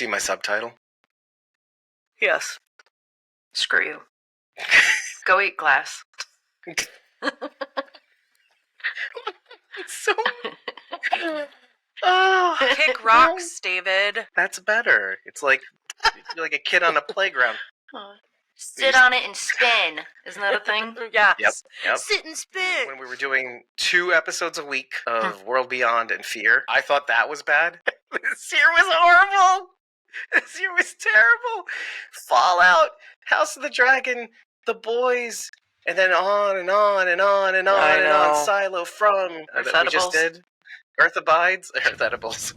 see my subtitle? Yes. Screw you. Go eat glass. It's so... Oh, Kick rocks, David. that's better. It's like you're like a kid on a playground. Sit on it and spin. Isn't that a thing? Yes. Yep. Sit and spin. When we were doing 2 episodes a week of World Beyond and Fear, I thought that was bad. This year was horrible. This year was terrible. Fallout, House of the Dragon, The Boys, and then on and on and on and on and on. Silo from that we just did. Earth Abides. Earth Edibles.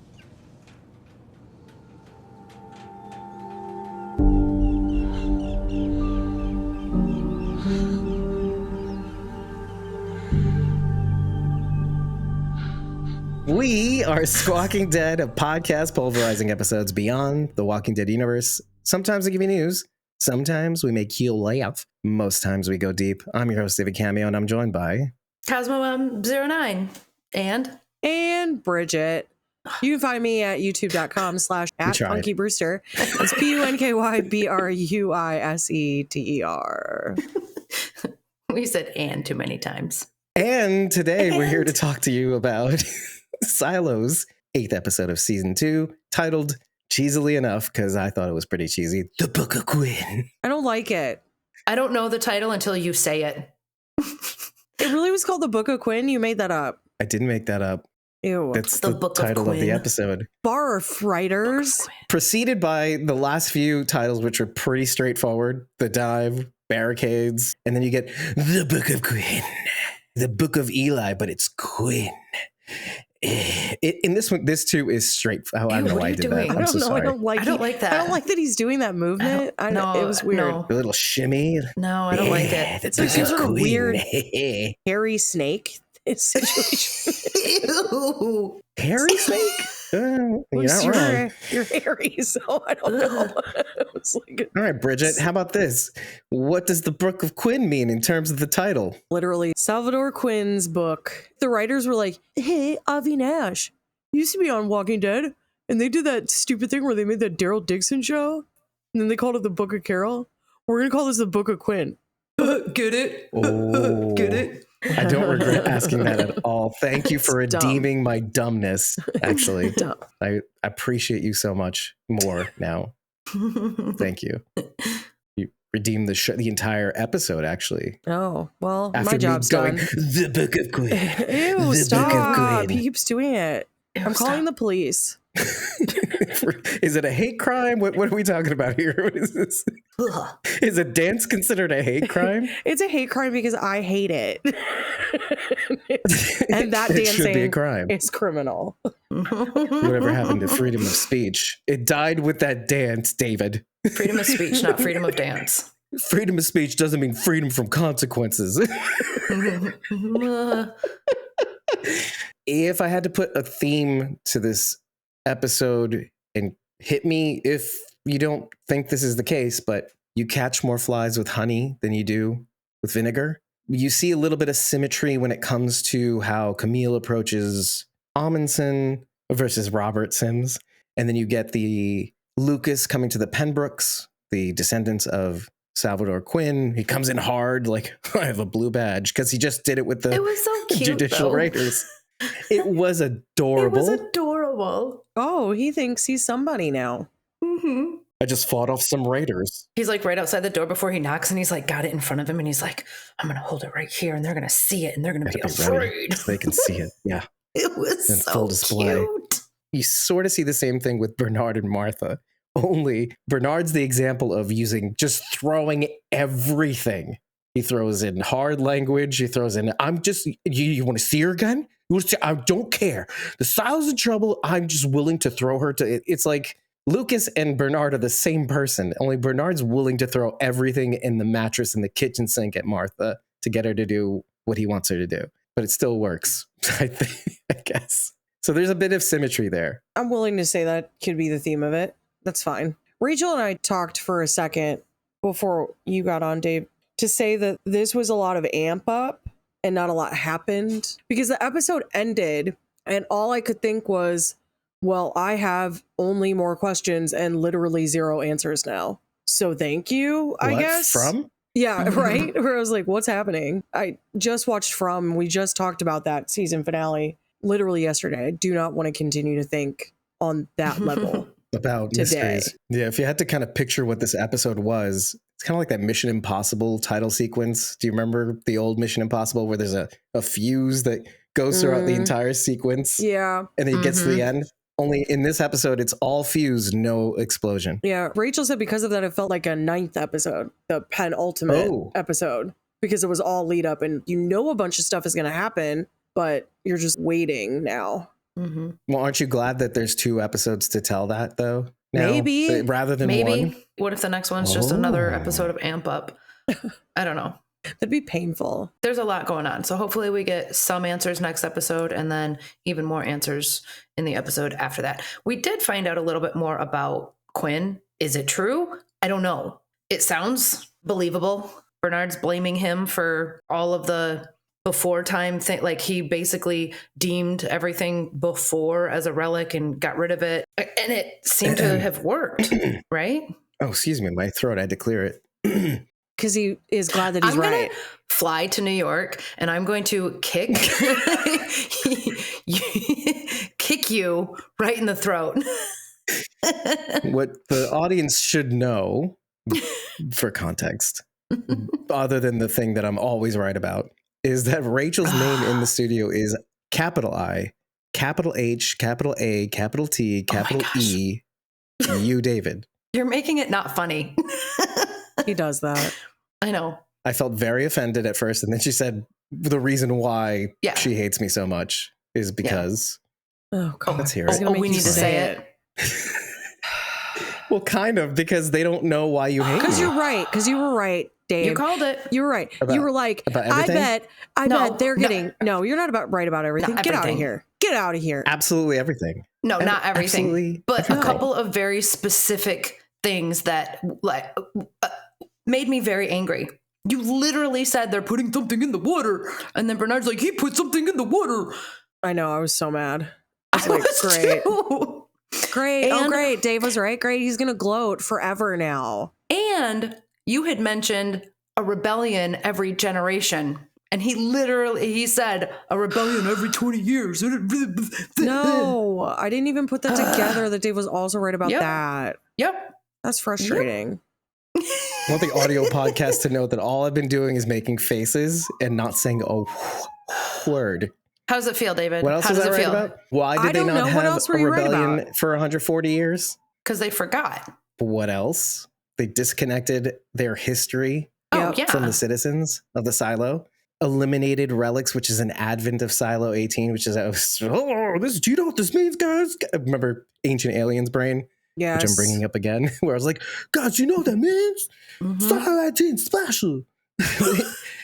We are Squawking Dead, a podcast pulverizing episodes beyond the Walking Dead universe. Sometimes we give you news. Sometimes we make you laugh. Most times we go deep. I'm your host, David Cameo, and I'm joined by... Cosmo09. And Bridget. You can find me at youtube.com/@PunkyBrewster. It's PUNKYBRUISETER. We said "and" too many times. And today we're here to talk to you about Silo's 8th episode of season 2, titled, cheesily enough, because I thought it was pretty cheesy, The Book of Quinn. I don't like it. I don't know the title until you say it. It really was called The Book of Quinn? You made that up. I didn't make that up. Ew. That's The the Book of title of the Quinn. episode. Barf, writers. Preceded by the last few titles, which are pretty straightforward. The Dive, Barricades, and then you get The Book of Quinn. The Book of Eli, but it's Quinn. In this one, this too is straight. Oh, I don't know why I did that. I'm so sorry. I don't like that. I don't like that he's doing that movement. No, it was weird. no. The little shimmy. No, I don't like it. It's like some sort of weird hairy snake situation. Ew. Hairy snake? You're not wrong. You're hairy, so I don't know. It was like All right, Bridget, how about this? What does the Book of Quinn mean in terms of the title? literally Salvador Quinn's book. The writers were like, hey, Avi Nash used to be on Walking Dead, and they did that stupid thing where they made that Daryl Dixon show, and then they called it the Book of Carol. We're going to call this the Book of Quinn. Get it? Oh. Get it? I don't regret asking that at all. Thank you for redeeming my dumbness, actually. Dumb. I appreciate you so much more now. Thank you. You redeemed the entire episode, actually. Oh, well, After my job's me going, done. The Book of Quinn. Ew, The stop. Book of Quinn. He keeps doing it. I'm calling the police. Is it a hate crime? What are we talking about here? What is this? Ugh. Is a dance considered a hate crime? It's a hate crime because I hate it. And that It should be a dancing crime. is criminal. Whatever happened to freedom of speech? It died with that dance, David. Freedom of speech, not freedom of dance. Freedom of speech doesn't mean freedom from consequences. If I had to put a theme to this episode, and hit me if you don't think this is the case, but you catch more flies with honey than you do with vinegar. You see a little bit of symmetry when it comes to how Camille approaches Amundsen versus Robert Sims. And then you get the Lucas coming to the Pembrokes, the descendants of Salvador Quinn. He comes in hard, like, I have a blue badge, because he just did it with the It was so cute, judicial though. raiders. It was adorable. It was adorable. Oh, he thinks he's somebody now. Mm-hmm. I just fought off some raiders. He's like right outside the door before he knocks, and he's like got it in front of him, and he's like, I'm gonna hold it right here, and they're gonna see it, and they're gonna be afraid. So they can see it. Yeah. It was In so full display. cute. You sort of see the same thing with Bernard and Martha. Only Bernard's the example of just throwing everything. He throws in hard language. He throws in, you want to see her gun? I don't care. The Silo's in trouble. I'm just willing to throw her to, it's like Lucas and Bernard are the same person. Only Bernard's willing to throw everything in the mattress in the kitchen sink at Martha to get her to do what he wants her to do. But it still works, I guess. So there's a bit of symmetry there. I'm willing to say that could be the theme of it. That's fine. Rachel and I talked for a second before you got on, Dave, to say that this was a lot of amp up and not a lot happened, because the episode ended and all I could think was, Well, I have only more questions and literally 0 answers now. So thank you, I What? guess. From? Yeah, right? Where I was like, what's happening? I just watched From. We just talked about that season finale literally yesterday. I do not want to continue to think on that level. About Today. mysteries. Yeah, if you had to kind of picture what this episode was, it's kind of like that Mission Impossible title sequence. Do you remember the old Mission Impossible where there's a fuse that goes throughout the entire sequence? Yeah. And then it gets to the end? Only in this episode, it's all fuse, no explosion. Yeah. Rachel said because of that, it felt like a 9th episode, the penultimate episode, because it was all lead up and you know a bunch of stuff is going to happen, but you're just waiting now. Mm-hmm. Well, aren't you glad that there's 2 episodes to tell that, though? Now, Maybe. rather than Maybe. one? What if the next one's just another episode of Amp Up? I don't know. That'd be painful. There's a lot going on. So hopefully we get some answers next episode and then even more answers in the episode after that. We did find out a little bit more about Quinn. Is it true? I don't know. It sounds believable. Bernard's blaming him for all of the before time thing. Like he basically deemed everything before as a relic and got rid of it. And it seemed to have worked, right? Oh, excuse me. My throat. I had to clear it. Because he is glad that he's I'm right. gonna fly to New York and I'm going to kick kick you right in the throat. What the audience should know, for context, other than the thing that I'm always right about, is that Rachel's name in the studio is capital I, capital H, capital A, capital T, capital E, U David. You're making it not funny. He does that. I know. I felt very offended at first, and then she said the reason why she hates me so much is because... Oh, God. Let's hear He's it. gonna make We you need to say it. Well, kind of, because they don't know why you hate Because me. you're right. Because you were right, Dave. You called it. You were right. About- you were like, about I everything? bet they're getting... No, you're not right about everything. Not Get out of everything. here. Get out of here. Absolutely everything. No, not everything. Absolutely But everything. a couple of very specific things that made me very angry. You literally said they're putting something in the water. And then Bernard's like, he put something in the water. I know. I was so mad. I like, was great. too. Great. And- Great. Dave was right. Great. He's going to gloat forever now. And you had mentioned a rebellion every generation. And he said a rebellion every 20 years. No, I didn't even put that together that Dave was also right about that. Yep. That's frustrating. I want the audio podcast to know that all I've been doing is making faces and not saying a word. How does it feel, David? What else How is does that it right feel? about? Why I did they don't not know. What have else were a you right rebellion about? for 140 years? Because they forgot. What else? They disconnected their history Oh, Yep. yeah. from the citizens of the silo. Eliminated relics, which is an advent of Silo 18, which is do you know what this means, guys? Remember Ancient Aliens brain, Yes. which I'm bringing up again, where I was like, guys, you know what that means? Mhm. Silo 18 special.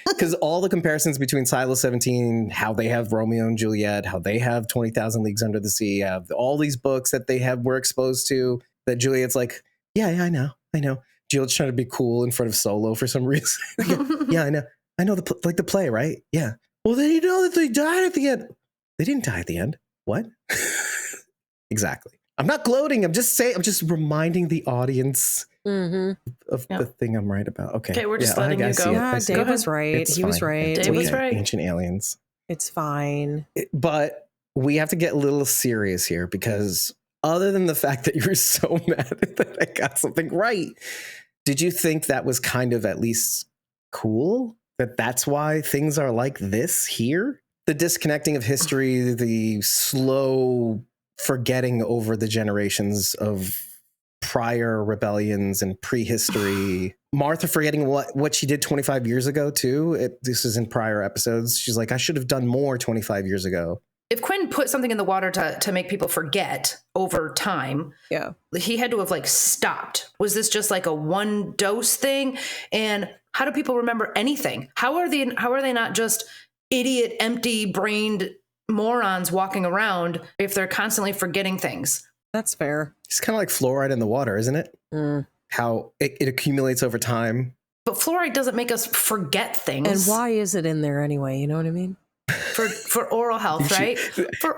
Because all the comparisons between Silo 17, how they have Romeo and Juliet, how they have 20,000 Leagues Under the Sea, have all these books that we're exposed to, that Juliet's like, yeah, I know. Juliet's trying to be cool in front of Solo for some reason. Yeah, I know the play, right? Yeah. Well, then you know that they died at the end. They didn't die at the end. What? Exactly. I'm not gloating. I'm just reminding the audience Mm-hmm. of the thing I'm right about. Okay, we're just letting I you see go. it. Yeah, I see it. Dave was right. It's He was fine. right. Dave was Okay, right. Ancient Aliens. It's fine. But we have to get a little serious here, because other than the fact that you were so mad that I got something right, did you think that was kind of at least cool? That's why things are like this here? The disconnecting of history, the slow forgetting over the generations of prior rebellions and prehistory. Martha forgetting what she did 25 years ago too. This is in prior episodes. She's like, I should have done more 25 years ago. If Quinn put something in the water to make people forget over time, Yeah. he had to have like stopped. Was this just like a one dose thing? And how do people remember anything? How are they not just idiot, empty brained morons walking around if they're constantly forgetting things? That's fair. It's kind of like fluoride in the water, isn't it? Mm. How it accumulates over time. But fluoride doesn't make us forget things. And why is it in there anyway? You know what I mean? for oral health, right?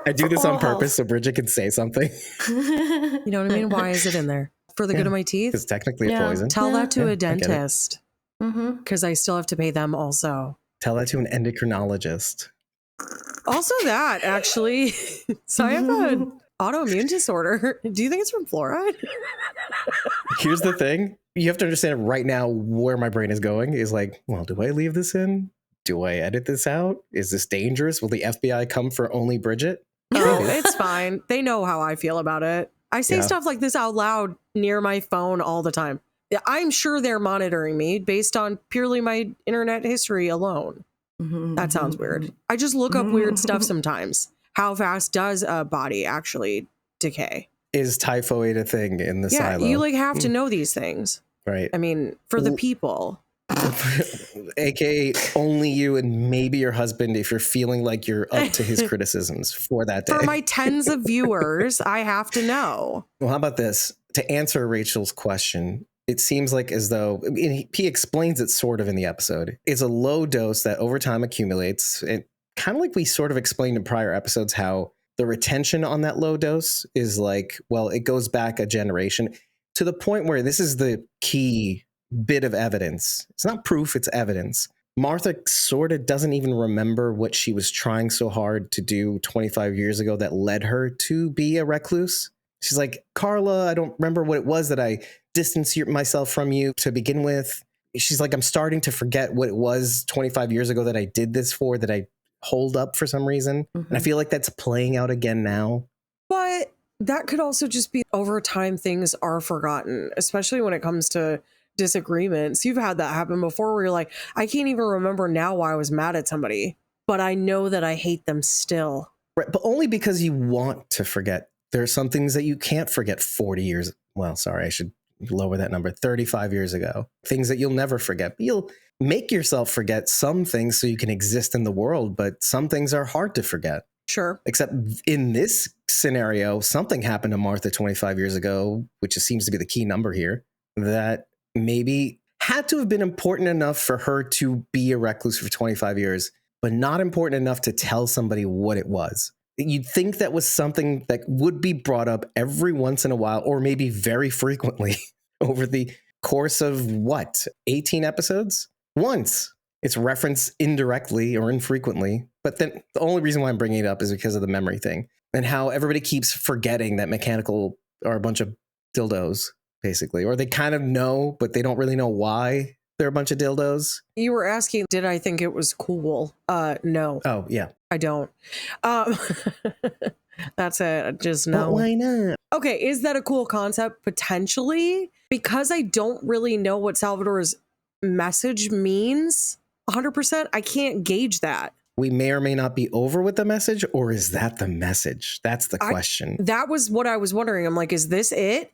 I do this on oral health. purpose so Bridget can say something. You know what I mean? Why is it in there? For the good of my teeth? It's technically a Yeah. poison. Tell that to Yeah, I a get it. dentist because I still have to pay them also. Tell that to an endocrinologist. Also that, actually. So I have an autoimmune disorder. Do you think it's from fluoride? Here's the thing. You have to understand right now where my brain is going is like, well, do I leave this in? Do I edit this out? Is this dangerous? Will the FBI come for only Bridget? Oh, it's fine. They know how I feel about it. I say Yeah. stuff like this out loud near my phone all the time. Yeah, I'm sure they're monitoring me based on purely my internet history alone. That sounds weird. I just look up weird stuff sometimes. How fast does a body actually decay? Is typhoid a thing in the Yeah, silo? you like have to know these things. Right. I mean, for the people. AKA only you and maybe your husband if you're feeling like you're up to his criticisms for that day. For my tens of viewers, I have to know. Well, how about this? To answer Rachel's question, it seems like as though and he explains it sort of in the episode. It's a low dose that over time accumulates. It kind of like we sort of explained in prior episodes how the retention on that low dose is like, well, it goes back a generation to the point where this is the key bit of evidence. It's not proof, it's evidence. Martha sort of doesn't even remember what she was trying so hard to do 25 years ago that led her to be a recluse. She's like, Carla, I don't remember what it was that I distanced myself from you to begin with. She's like, I'm starting to forget what it was 25 years ago that I did this for, that I hold up for some reason. And I feel like that's playing out again now. But that could also just be over time things are forgotten, especially when it comes to disagreements. You've had that happen before where you're like, I can't even remember now why I was mad at somebody, but I know that I hate them still. Right, but only because you want to forget. There are some things that you can't forget 40 years. Well, sorry, I should lower that number. 35 years ago. Things that you'll never forget. But you'll make yourself forget some things so you can exist in the world, but some things are hard to forget. Sure. Except in this scenario, something happened to Martha 25 years ago, which seems to be the key number here, that maybe had to have been important enough for her to be a recluse for 25 years, but not important enough to tell somebody what it was. You'd think that was something that would be brought up every once in a while, or maybe very frequently over the course of 18 episodes? Once. It's referenced indirectly or infrequently. But then the only reason why I'm bringing it up is because of the memory thing and how everybody keeps forgetting that mechanical are a bunch of dildos, basically. Or they kind of know, but they don't really know why they're a bunch of dildos. You were asking, did I think it was cool? No. Oh, yeah. I don't. That's it. Just But no. why not? Okay, is that a cool concept? Potentially. Because I don't really know what Salvador's message means 100%, I can't gauge that. We may or may not be over with the message, or is that the message? That's the question. That was what I was wondering. I'm like, is this it?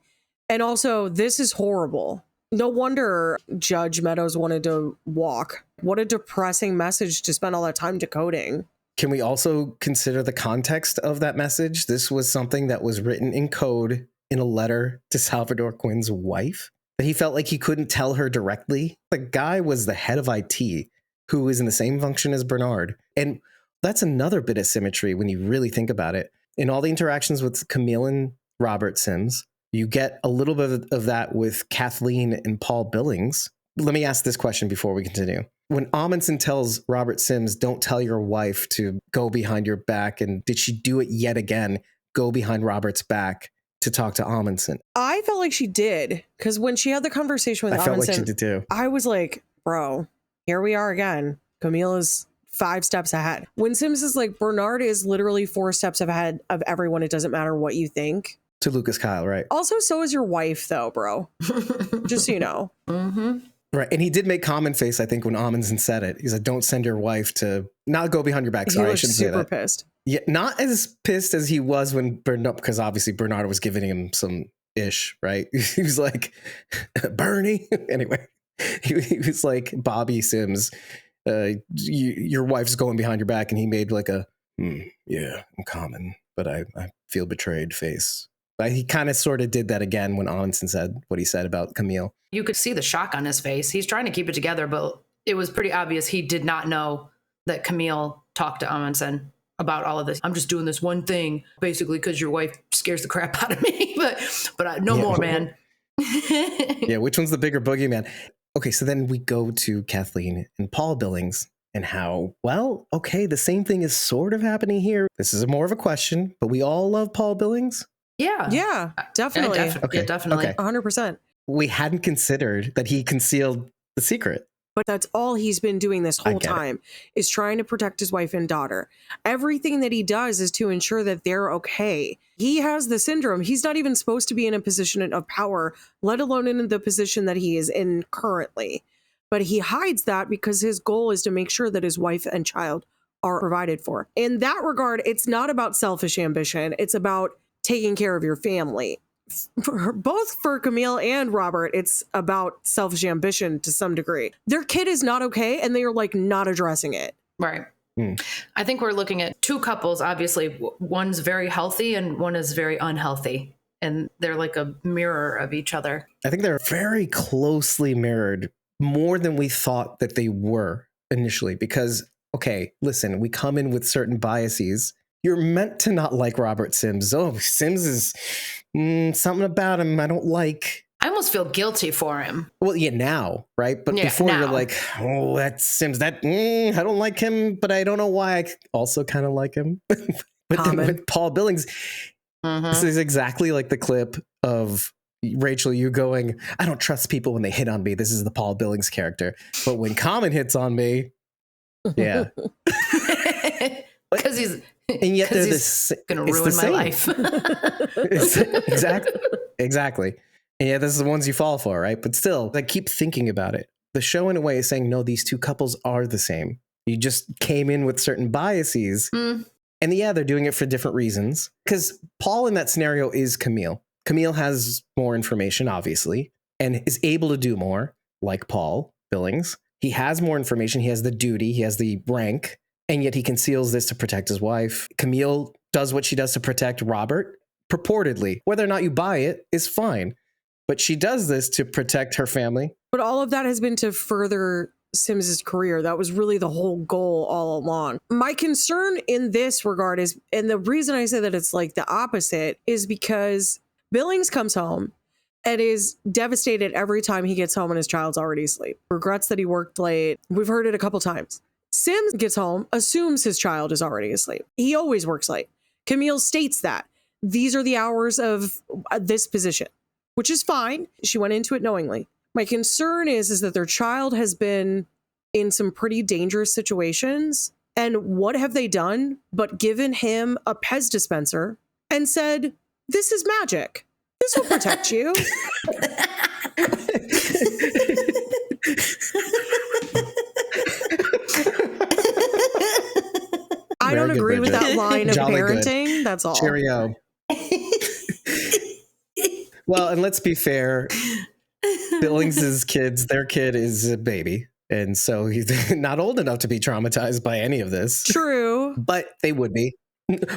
And also, this is horrible. No wonder Judge Meadows wanted to walk. What a depressing message to spend all that time decoding. Can we also consider the context of that message? This was something that was written in code in a letter to Salvador Quinn's wife that he felt like he couldn't tell her directly. The guy was the head of IT, who is in the same function as Bernard. And that's another bit of symmetry when you really think about it. In all the interactions with Camille and Robert Sims, you get a little bit of that with Kathleen and Paul Billings. Let me ask this question before we continue. When Amundsen tells Robert Sims, don't tell your wife to go behind your back, and did she do it yet again, go behind Robert's back to talk to Amundsen? I felt like she did, because when she had the conversation with I felt Amundsen, like she did too. I was like, bro, here we are again. Camille is 5 steps ahead. When Sims is like, Bernard is literally 4 steps ahead of everyone. It doesn't matter what you think. To Lucas Kyle, right? Also, so is your wife, though, bro. Just so you know. Right. And he did make common face, I think, when Amundsen said it. He said, don't send your wife to not go behind your back. Sorry, He I was shouldn't say super that. pissed. Yeah, not as pissed as he was when Bernard, because obviously Bernard was giving him some ish, right? He was like, Bernie. Anyway, he was like, Bobby Sims, your wife's going behind your back. And he made like a, yeah, I'm common, but I feel betrayed face. But he kind of sort of did that again when Amundsen said what he said about Camille. You could see the shock on his face. He's trying to keep it together, but it was pretty obvious he did not know that Camille talk to Amundsen about all of this. I'm just doing this one thing, basically, because your wife scares the crap out of me. but no more, man. Yeah, which one's the bigger boogeyman? Okay, so then we go to Kathleen and Paul Billings and how, well, okay, the same thing is sort of happening here. This is more of a question, but we all love Paul Billings. Yeah, definitely. Yeah, definitely. Okay. 100%. We hadn't considered that he concealed the secret. But that's all he's been doing this whole get it. time is trying to protect his wife and daughter. Everything that he does is to ensure that they're okay. He has the syndrome. He's not even supposed to be in a position of power, let alone in the position that he is in currently. But he hides that because his goal is to make sure that his wife and child are provided for. In that regard, it's not about selfish ambition. It's about taking care of your family. Both for Camille and Robert, it's about selfish ambition to some degree. Their kid is not okay, and they are like not addressing it. Right. I think we're looking at two couples. Obviously, one's very healthy and one is very unhealthy, and they're like a mirror of each other. I think they're very closely mirrored, more than we thought that they were initially. Because, okay, listen, we come in with certain biases. You're meant to not like Robert Sims. Oh, Sims is something about him I don't like. I almost feel guilty for him. Well, yeah, now, right? But Yeah, before now. you're like, oh, that's Sims. I don't like him, but I don't know why I also kind of like him. But then with Paul Billings, this is exactly like the clip of Rachel, you going, I don't trust people when they hit on me. This is the Paul Billings character. But when Common hits on me, yeah. Because he's And yet they're going to ruin my life. Exactly. And yeah, this is the ones you fall for, right? But still, I keep thinking about it. The show in a way is saying, no, these two couples are the same. You just came in with certain biases. And yeah, they're doing it for different reasons. Because Paul in that scenario is Camille. Camille has more information, obviously, and is able to do more, like Paul Billings. He has more information. He has the duty. He has the rank. And yet he conceals this to protect his wife. Camille does what she does to protect Robert, purportedly. Whether or not you buy it is fine. But she does this to protect her family. But all of that has been to further Sims's career. That was really the whole goal all along. My concern in this regard is, and the reason I say that it's like the opposite, is because Billings comes home and is devastated every time he gets home and his child's already asleep. Regrets that he worked late. We've heard it a couple times. Sims gets home, assumes his child is already asleep. He always works late. Camille states that these are the hours of this position, which is fine. She went into it knowingly. My concern is that their child has been in some pretty dangerous situations. And what have they done but given him a Pez dispenser and said, this is magic. This will protect you. I don't agree with that line of Jolly parenting. Good. That's all. Cheerio. Well, and let's be fair. Billings's kids, their kid is a baby. And so he's not old enough to be traumatized by any of this. True. But they would be.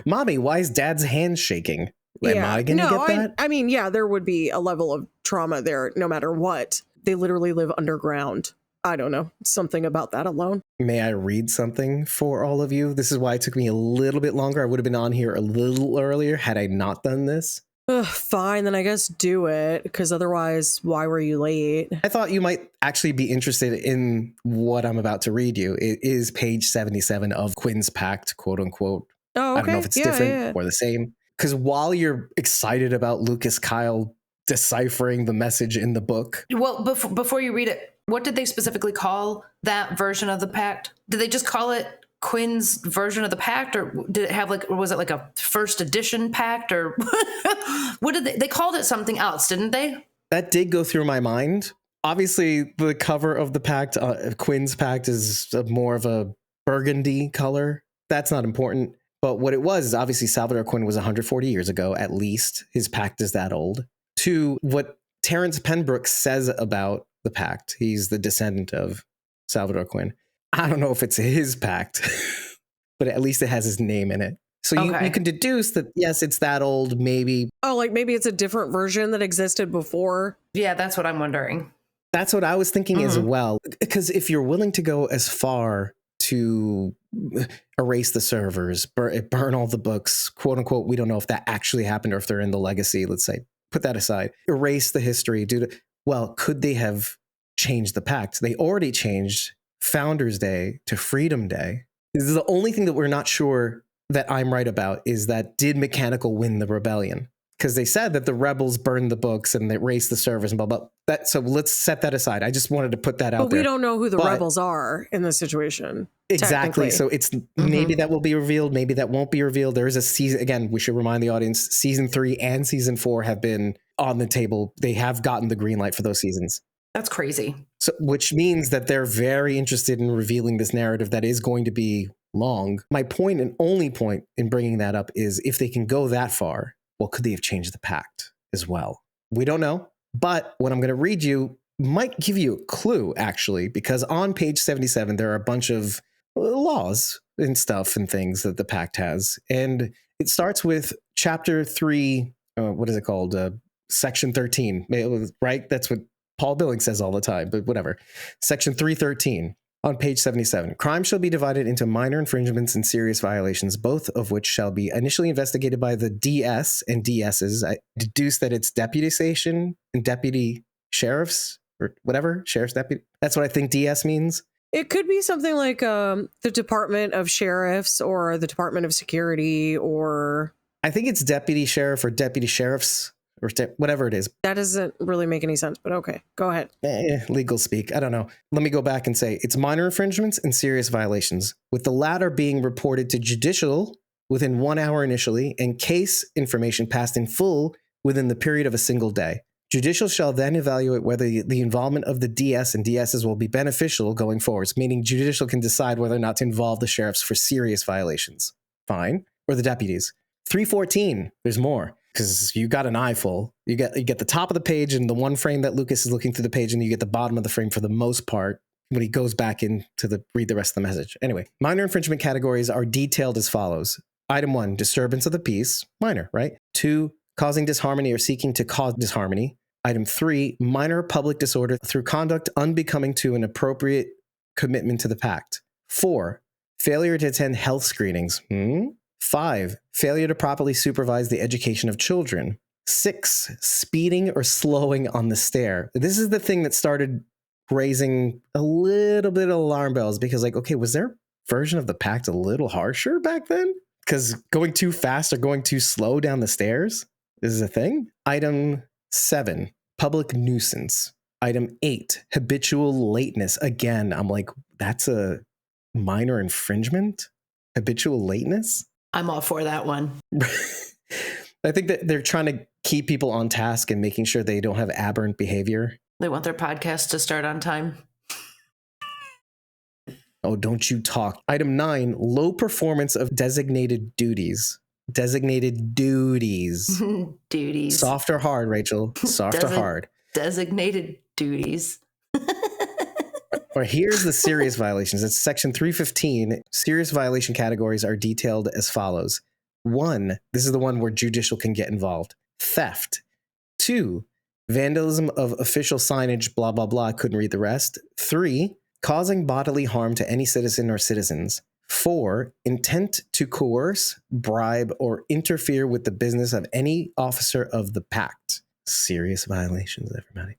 Mommy, why is dad's hand shaking? Am I going to get that? I mean, yeah, there would be a level of trauma there no matter what. They literally live underground. I don't know. Something about that alone. May I read something for all of you? This is why it took me a little bit longer. I would have been on here a little earlier had I not done this. Fine, then I guess do it, because otherwise, why were you late? I thought you might actually be interested in what I'm about to read you. It is page 77 of Quinn's Pact, quote unquote. Oh, okay. I don't know if it's different or the same. Because while you're excited about Lucas Kyle deciphering the message in the book. Well, before you read it, what did they specifically call that version of the pact? Did they just call it Quinn's version of the pact, or did it have or was it like a first edition pact, or what did they called it something else, didn't they? That did go through my mind. Obviously, the cover of the pact, Quinn's Pact, is more of a burgundy color. That's not important. But what it was is obviously Salvador Quinn was 140 years ago, at least. His pact is that old. To what Terrence Pembroke says about the pact. He's the descendant of Salvador Quinn. I don't know if it's his pact, but at least it has his name in it. So you can deduce that, yes, it's that old, maybe. Oh, like maybe it's a different version that existed before. Yeah, that's what I'm wondering. That's what I was thinking as well. Because if you're willing to go as far to erase the servers, burn all the books, quote unquote. We don't know if that actually happened or if they're in the legacy, let's say. Put that aside. Erase the history. Well, could they have changed the pact? They already changed Founders Day to Freedom Day. This is the only thing that we're not sure that I'm right about, is that did Mechanical win the rebellion? Because they said that the rebels burned the books and they erased the servers and blah, blah. So let's set that aside. I just wanted to put that out there. But we don't know who the rebels are in this situation. Exactly. So it's maybe that will be revealed. Maybe that won't be revealed. There is a season. Again, we should remind the audience, season 3 and season 4 have been on the table. They have gotten the green light for those seasons. That's crazy. So, which means that they're very interested in revealing this narrative that is going to be long. My point and only point in bringing that up is if they can go that far, well, could they have changed the pact as well? We don't know. But what I'm going to read you might give you a clue, actually, because on page 77, there are a bunch of laws and stuff and things that the pact has. And it starts with chapter 3. What is it called? Section 13, right? That's what Paul Billings says all the time, but whatever. Section 313 on page 77. Crime shall be divided into minor infringements and serious violations, both of which shall be initially investigated by the DS and DSs. I deduce that it's deputy station and deputy sheriffs or whatever, sheriff's deputy. That's what I think DS means. It could be something like the Department of Sheriffs or the Department of Security, or I think it's deputy sheriff or deputy sheriffs or whatever it is. That doesn't really make any sense, but okay, go ahead. Legal speak. I don't know. Let me go back and say it's minor infringements and serious violations, with the latter being reported to judicial within 1 hour initially, and case information passed in full within the period of a single day. Judicial shall then evaluate whether the involvement of the DS and DSs will be beneficial going forwards, meaning judicial can decide whether or not to involve the sheriffs for serious violations. Fine. Or the deputies. 314, there's more, because you got an eyeful. You get the top of the page and the one frame that Lucas is looking through the page, and you get the bottom of the frame for the most part when he goes back in to read the rest of the message. Anyway, minor infringement categories are detailed as follows. Item 1, disturbance of the peace, minor, right? 2, causing disharmony or seeking to cause disharmony. Item 3, minor public disorder through conduct unbecoming to an appropriate commitment to the pact. 4, failure to attend health screenings. 5, failure to properly supervise the education of children. 6, speeding or slowing on the stair. This is the thing that started raising a little bit of alarm bells, because like, okay, was their version of the pact a little harsher back then? Because going too fast or going too slow down the stairs is a thing. Item 7, public nuisance. Item 8, habitual lateness. Again, I'm like, that's a minor infringement? Habitual lateness? I'm all for that one. I think that they're trying to keep people on task and making sure they don't have aberrant behavior. They want their podcast to start on time. Oh, don't you talk. Item 9, low performance of designated duties. Designated duties. Duties. Soft or hard, Rachel? Soft or hard? Designated duties. Or here's the serious violations. It's section 315. Serious violation categories are detailed as follows. 1, this is the one where judicial can get involved. Theft. 2, vandalism of official signage, blah, blah, blah. I couldn't read the rest. 3, causing bodily harm to any citizen or citizens. 4, intent to coerce, bribe, or interfere with the business of any officer of the pact. Serious violations, everybody.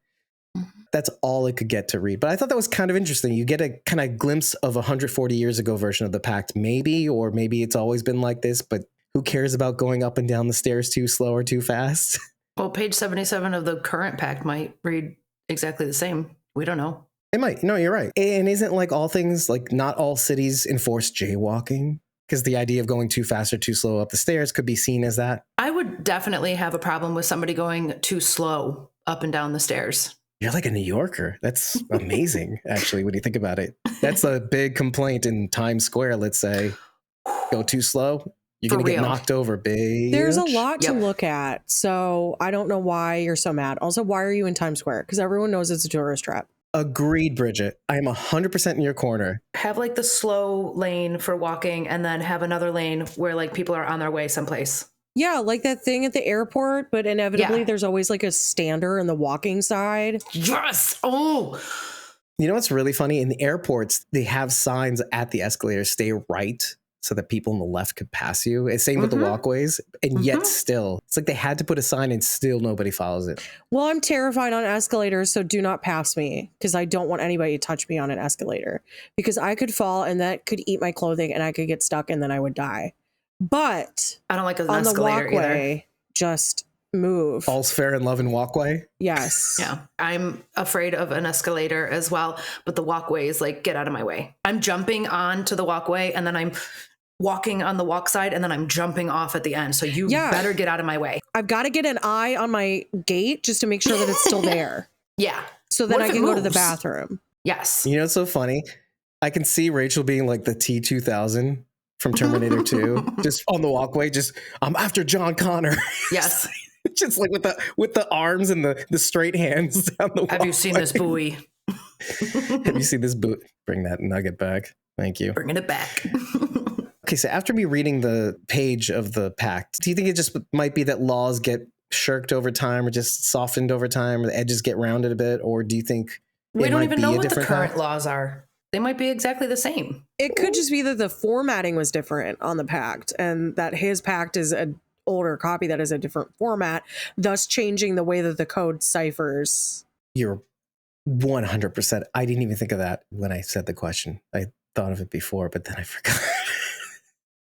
That's all I could get to read. But I thought that was kind of interesting. You get a kind of glimpse of 140 years ago version of the pact, maybe, or maybe it's always been like this, but who cares about going up and down the stairs too slow or too fast? Well, page 77 of the current pact might read exactly the same. We don't know. It might. No, you're right. And isn't like all things, like not all cities enforce jaywalking? Because the idea of going too fast or too slow up the stairs could be seen as that. I would definitely have a problem with somebody going too slow up and down the stairs. You're like a New Yorker. That's amazing, actually, when you think about it. That's a big complaint in Times Square, let's say. Go too slow, you're going to get knocked over, bitch. There's a lot to look at, so I don't know why you're so mad. Also, why are you in Times Square? Because everyone knows it's a tourist trap. Agreed, Bridget. I am 100% in your corner. Have like the slow lane for walking and then have another lane where like people are on their way someplace. Yeah, like that thing at the airport, but inevitably there's always like a stander in the walking side. Yes. Oh, You know what's really funny? In the airports, they have signs at the escalators, stay right, so that people on the left could pass you. It's same with the walkways. And yet still, it's like they had to put a sign and still nobody follows it. Well, I'm terrified on escalators, so do not pass me because I don't want anybody to touch me on an escalator because I could fall and that could eat my clothing and I could get stuck and then I would die. But I don't like an on the escalator walkway, either. just move. All's fair in love and walkway. Yes. Yeah, I'm afraid of an escalator as well, but the walkway is like, get out of my way. I'm jumping onto the walkway and then I'm walking on the walk side and then I'm jumping off at the end. So you better get out of my way. I've got to get an eye on my gate just to make sure that it's still there. Yeah. So then What I if it can go to the moves? bathroom. Yes. You know what's so funny? I can see Rachel being like the T-2000 from Terminator 2, just on the walkway, I'm after John Connor. Yes. Just like with the arms and the straight hands down the walkway. Have you seen this buoy? Have you seen this boot? Bring that nugget back. Thank you. Bringing it back. Okay, so after me reading the page of the pact, do you think it just might be that laws get shirked over time or just softened over time or the edges get rounded a bit? Or do you think We it don't might even be know a what the different current pact? laws are. They might be exactly the same. It could just be that the formatting was different on the pact and that his pact is an older copy that is a different format, thus changing the way that the code ciphers. You're 100%. I didn't even think of that when I said the question. I thought of it before, but then I forgot.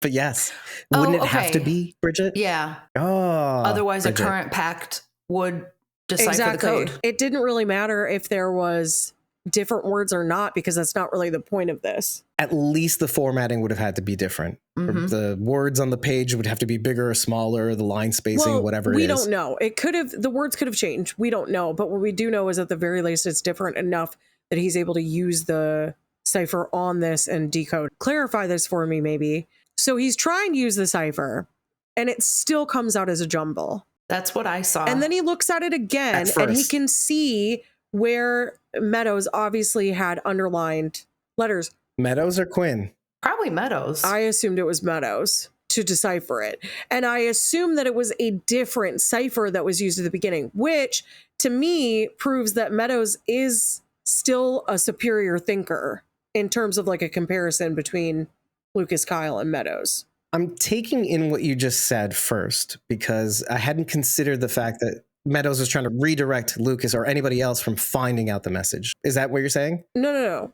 But yes, wouldn't it have to okay. be, Bridget? Yeah. Oh, Otherwise, Bridget. a current pact would decipher Exactly. the code. It didn't really matter if there was different words or not because that's not really the point of this. At least the formatting would have had to be different. Mhm. The words on the page would have to be bigger or smaller, the line spacing, whatever it is. We don't know. It could have, the words could have changed. We don't know. But what we do know is at the very least, it's different enough that he's able to use the cipher on this and decode. Clarify this for me, maybe. So he's trying to use the cipher and it still comes out as a jumble. That's what I saw. And then he looks at it again At and he first. can see where Meadows obviously had underlined letters. Meadows or Quinn? Probably Meadows. I assumed it was Meadows to decipher it. And I assumed that it was a different cipher that was used at the beginning, which to me proves that Meadows is still a superior thinker in terms of like a comparison between Lucas Kyle and Meadows. I'm taking in what you just said first because I hadn't considered the fact that Meadows was trying to redirect Lucas or anybody else from finding out the message. Is that what you're saying? No.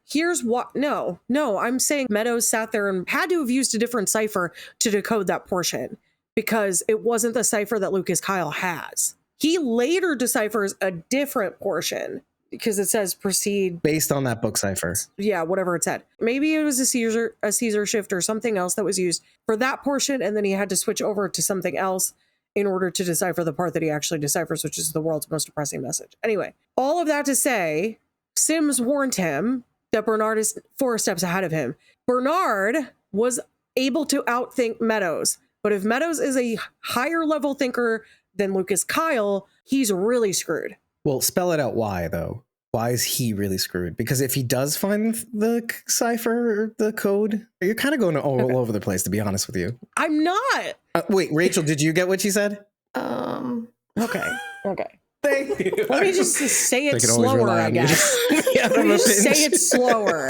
Here's what, no, I'm saying Meadows sat there and had to have used a different cipher to decode that portion because it wasn't the cipher that Lucas Kyle has. He later deciphers a different portion because it says proceed. Based on that book cipher. Yeah, whatever it said. Maybe it was a Caesar shift or something else that was used for that portion. And then he had to switch over to something else in order to decipher the part that he actually deciphers, which is the world's most depressing message. Anyway, all of that to say, Sims warned him that Bernard is 4 steps ahead of him. Bernard was able to outthink Meadows, but if Meadows is a higher level thinker than Lucas Kyle, he's really screwed. Well, spell it out why, though. Why is he really screwed? Because if he does find the cipher or the code, you're kind of going all over the place, to be honest with you. I'm not. Wait, Rachel, did you get what she said? Okay. Thank you. Let me just say it I can always slower, rely I on you. guess. Yeah, Let me just I'm a say pinch. it slower.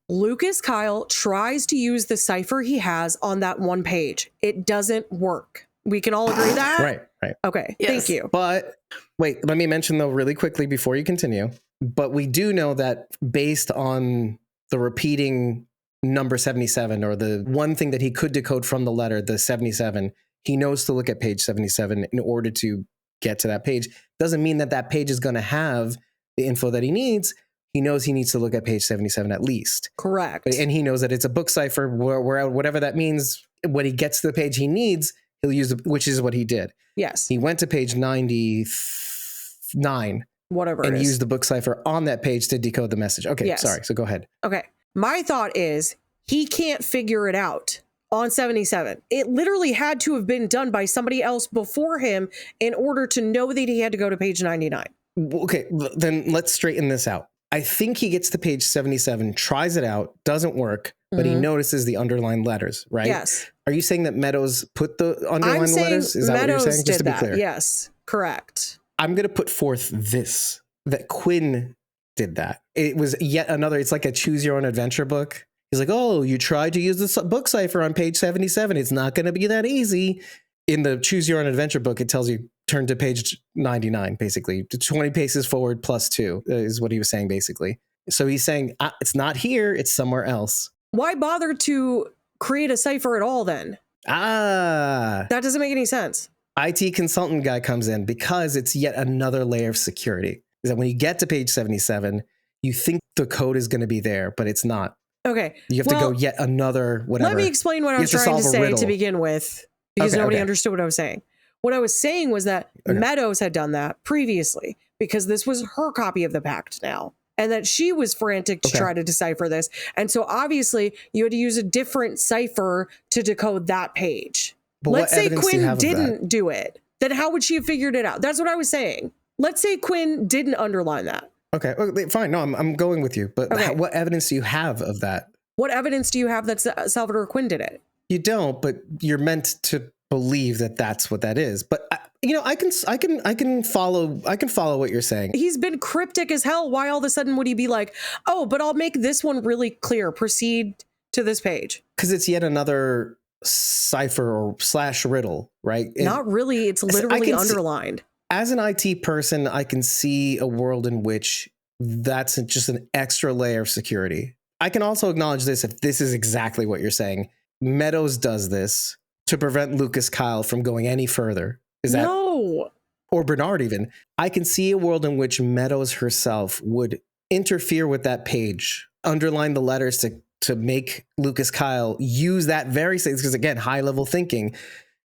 Lucas Kyle tries to use the cipher he has on that one page. It doesn't work. We can all agree that? Right. Okay. Yes. Thank you. But wait, let me mention though really quickly before you continue. But we do know that based on the repeating number 77 or the one thing that he could decode from the letter, the 77, he knows to look at page 77 in order to get to that page. Doesn't mean that that page is going to have the info that he needs. He knows he needs to look at page 77 at least. Correct. And he knows that it's a book cipher where whatever that means, when he gets to the page he needs, he'll use it, which is what he did. Yes. He went to page 99 Whatever and it is. used the book cipher on that page to decode the message. Okay, Yes. sorry. So go ahead. Okay. My thought is he can't figure it out on 77. It literally had to have been done by somebody else before him in order to know that he had to go to page 99. Okay, then let's straighten this out. I think he gets to page 77, tries it out, doesn't work, but he notices the underlined letters, right? Yes. Are you saying that Meadows put the I'm underlined saying letters? Is that Meadows what you're saying? did Just to be that. clear. Yes. Correct. I'm going to put forth this, that Quinn did that. It was yet another, it's like a choose your own adventure book. He's like, oh, you tried to use the book cipher on page 77. It's not going to be that easy. In the choose your own adventure book, it tells you turn to page 99, basically. 20 paces forward plus 2 is what he was saying, basically. So he's saying, it's not here, it's somewhere else. Why bother to create a cipher at all then? That doesn't make any sense. IT consultant guy comes in because it's yet another layer of security. Is that when you get to page 77, you think the code is going to be there, but it's not. Okay. You have to go yet another whatever. Let me explain what I was trying to say to begin with, because nobody understood what I was saying. What I was saying was that Meadows had done that previously because this was her copy of the pact now, and that she was frantic to try to decipher this. And so obviously you had to use a different cipher to decode that page. But let's say Quinn didn't do it. Then how would she have figured it out? That's what I was saying. Let's say Quinn didn't underline that. Okay, fine. No, I'm going with you. But what evidence do you have of that? What evidence do you have that Salvador Quinn did it? You don't, but you're meant to believe that that's what that is. But I can follow what you're saying. He's been cryptic as hell. Why all of a sudden would he be like, oh, but I'll make this one really clear. Proceed to this page. Because it's yet another cipher or / riddle, right? Not really. It's literally underlined. As an IT person, I can see a world in which that's just an extra layer of security. I can also acknowledge this if this is exactly what you're saying. Meadows does this to prevent Lucas Kyle from going any further. Is that no? Or Bernard even. I can see a world in which Meadows herself would interfere with that page, underline the letters to make Lucas Kyle use that very same, because again, high level thinking,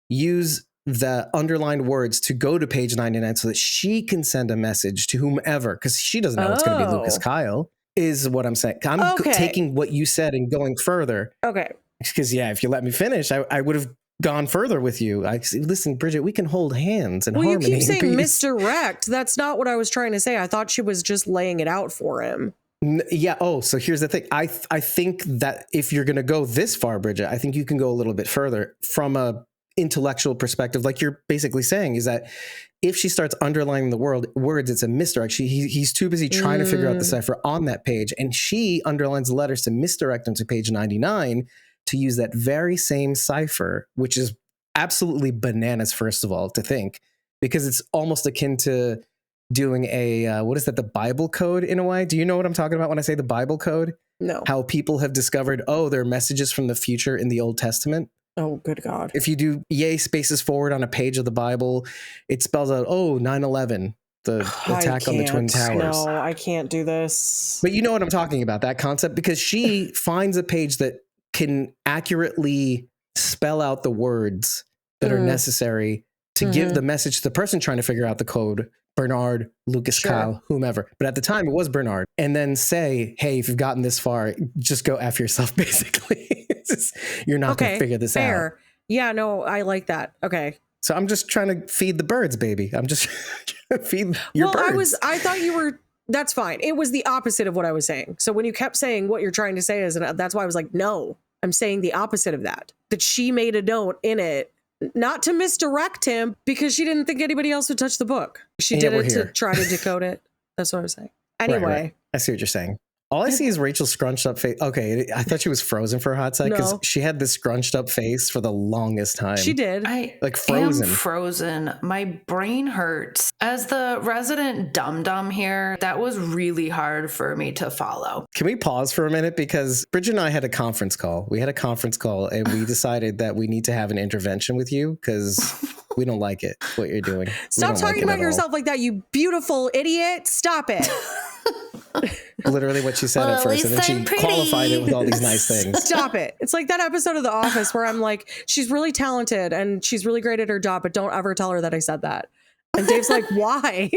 use the underlined words to go to page 99 so that she can send a message to whomever, because she doesn't know it's going to be Lucas Kyle, is what I'm saying. I'm taking what you said and going further. Okay. Because if you let me finish, I would have gone further with you. Listen, Bridget, we can hold hands and harmony. Well, you keep saying misdirect. That's not what I was trying to say. I thought she was just laying it out for him. Yeah. Oh, so here's the thing. I think that if you're going to go this far, Bridget, I think you can go a little bit further from a intellectual perspective. Like you're basically saying is that if she starts underlining the words, it's a misdirect. He's too busy trying to figure out the cipher on that page. And she underlines the letters to misdirect him to page 99 to use that very same cipher, which is absolutely bananas, first of all, to think, because it's almost akin to doing a, what is that, the Bible code in a way? Do you know what I'm talking about when I say the Bible code? No. How people have discovered, there are messages from the future in the Old Testament. Oh, good God. If you do yay spaces forward on a page of the Bible, it spells out, 9/11, the attack on the Twin Towers. No, I can't do this. But you know what I'm talking about, that concept, because she finds a page that can accurately spell out the words that are necessary to give the message to the person trying to figure out the code, Bernard, Lucas Kyle, whomever. But at the time it was Bernard. And then say, hey, if you've gotten this far, just go F yourself, basically. You're not going to figure this out. Yeah, no, I like that. Okay. So I'm just trying to feed the birds, baby. I'm just trying to feed your birds. I thought you were, that's fine. It was the opposite of what I was saying. So when you kept saying what you're trying to say is, and that's why I was like, no, I'm saying the opposite of that. That she made a note in it, not to misdirect him, because she didn't think anybody else would touch the book. She did it to try to decode it. That's what I was saying. Anyway. Right. I see what you're saying. All I see is Rachel's scrunched up face. Okay, I thought she was frozen for a hot second because she had this scrunched up face for the longest time. She did. Like frozen. Am frozen. My brain hurts. As the resident dum-dum here, that was really hard for me to follow. Can we pause for a minute? Because Bridget and I had a conference call. We had a conference call and we decided that we need to have an intervention with you because we don't like it, what you're doing. Stop talking about yourself like that, you beautiful idiot. Stop it. Literally what she said at first, and then she qualified it with all these nice things. Stop it. It's like that episode of The Office where I'm like, she's really talented and she's really great at her job, but don't ever tell her that I said that. And Dave's like, why?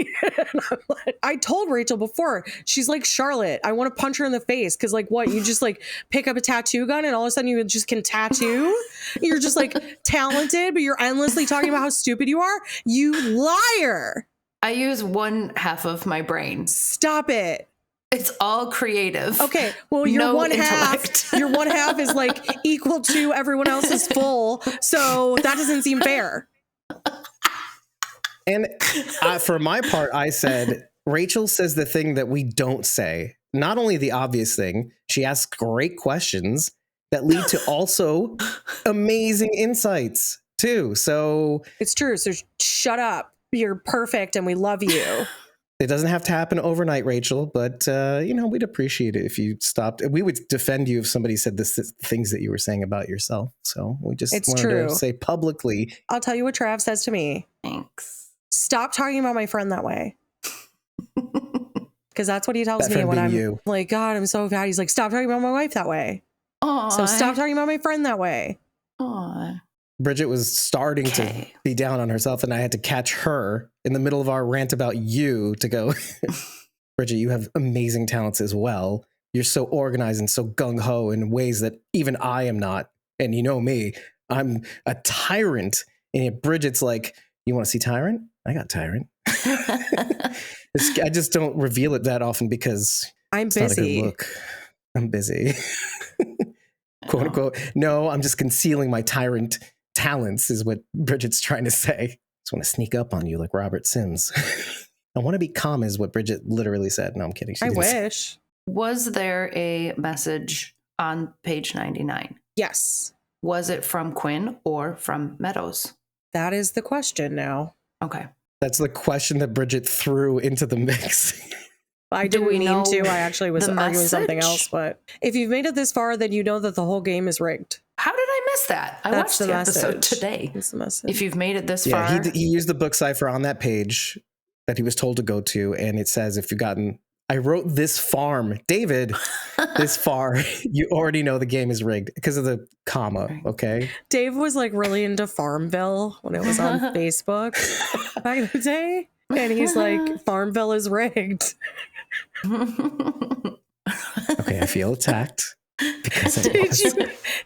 I told Rachel before, she's like Charlotte. I want to punch her in the face because, like, what? You just like pick up a tattoo gun and all of a sudden you just can tattoo? You're just like talented, but you're endlessly talking about how stupid you are? You liar. I use one half of my brain. Stop it. It's all creative. Okay, well, your one half is like equal to everyone else's full, so that doesn't seem fair. And for my part, I said Rachel says the thing that we don't say. Not only the obvious thing, she asks great questions that lead to also amazing insights too. So It's true. So shut up. You're perfect and we love you. it doesn't have to happen overnight, Rachel, but we'd appreciate it if you stopped. We would defend you if somebody said the things that you were saying about yourself. So we just wanted to say publicly. I'll tell you what Trav says to me. Thanks. Stop talking about my friend that way. Because that's what he tells That me friend when being I'm you. like, God, I'm so bad. He's like, stop talking about my wife that way. Aww. So stop talking about my friend that way. Aww. Bridget was starting to be down on herself, and I had to catch her in the middle of our rant about you to go, Bridget, you have amazing talents as well. You're so organized and so gung-ho in ways that even I am not. And you know me, I'm a tyrant. And yet Bridget's like, you want to see tyrant? I got tyrant. I just don't reveal it that often because I'm it's not a busy. good look. I'm busy. Quote unquote. No, I'm just concealing my tyrant talents is what Bridget's trying to say. Just want to sneak up on you like Robert Sims. I want to be calm is what Bridget literally said. No, I'm kidding. She I didn't say- wish. Was there a message on page 99? Yes. Was it from Quinn or from Meadows? That is the question now. Okay. That's the question that Bridget threw into the mix. I Do didn't we mean know to. I actually was the arguing something message? else. But if you've made it this far, then you know that the whole game is rigged. How did I miss that? I That's watched the message. episode today. That's the message. If you've made it this Yeah, far, he used the book cipher on that page that he was told to go to. And it says, if you've gotten, I wrote this farm, David, this far, you already know the game is rigged because of the comma. Okay. Dave was like really into Farmville when it was on Facebook back in the day. And he's like, Farmville is rigged. Okay. I feel attacked because I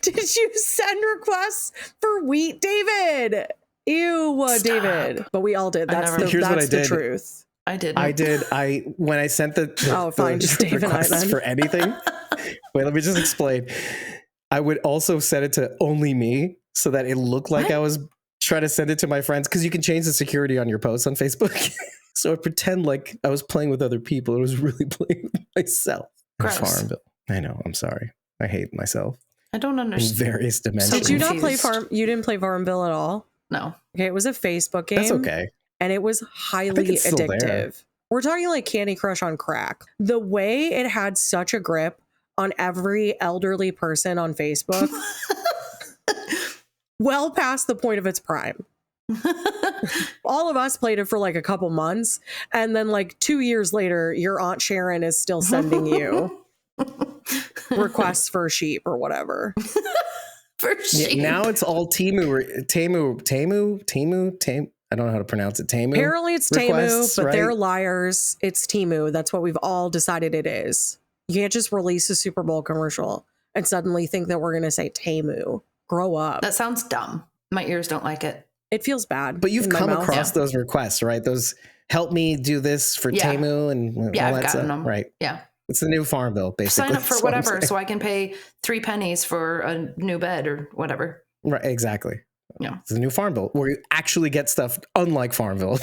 Did you send requests for wheat, David? Ew, Stop. David. But we all did. I That's never- the, Here's what that's I the did. truth. I didn't. I did. When I sent the Oh, fine, just Dave and I requests then. for anything. Wait, let me just explain. I would also send it to only me so that it looked like What? I was trying to send it to my friends because you can change the security on your posts on Facebook. So I pretend like I was playing with other people. It was really playing with myself. Gross. Farmville. I know. I'm sorry. I hate myself I don't in understand. various dimensions. Did you not play confused. You didn't play Farmville at all? No. Okay, it was a Facebook game. That's okay. And it was highly it's still addictive. there. We're talking like Candy Crush on crack. The way it had such a grip on every elderly person on Facebook, well past the point of its prime. All of us played it for like a couple months. And then like 2 years later, your Aunt Sharon is still sending you requests for sheep or whatever. For Yeah, sheep. now it's all Temu. I don't know how to pronounce it. Temu. Apparently it's requests, Temu, but they're right? liars. It's Temu. That's what we've all decided it is. You can't just release a Super Bowl commercial and suddenly think that we're going to say Temu. Grow up. That sounds dumb. My ears don't like it. It feels bad. But you've in my come mouth. across those requests, right? Those help me do this for Yeah. Temu and Yeah, all I've that gotten stuff. them. Right. Yeah. It's the new Farmville, basically. Sign up for That's what I'm whatever saying. so I can pay 3 pennies for a new bed or whatever. Right, exactly. Yeah. It's the new Farmville where you actually get stuff unlike Farmville.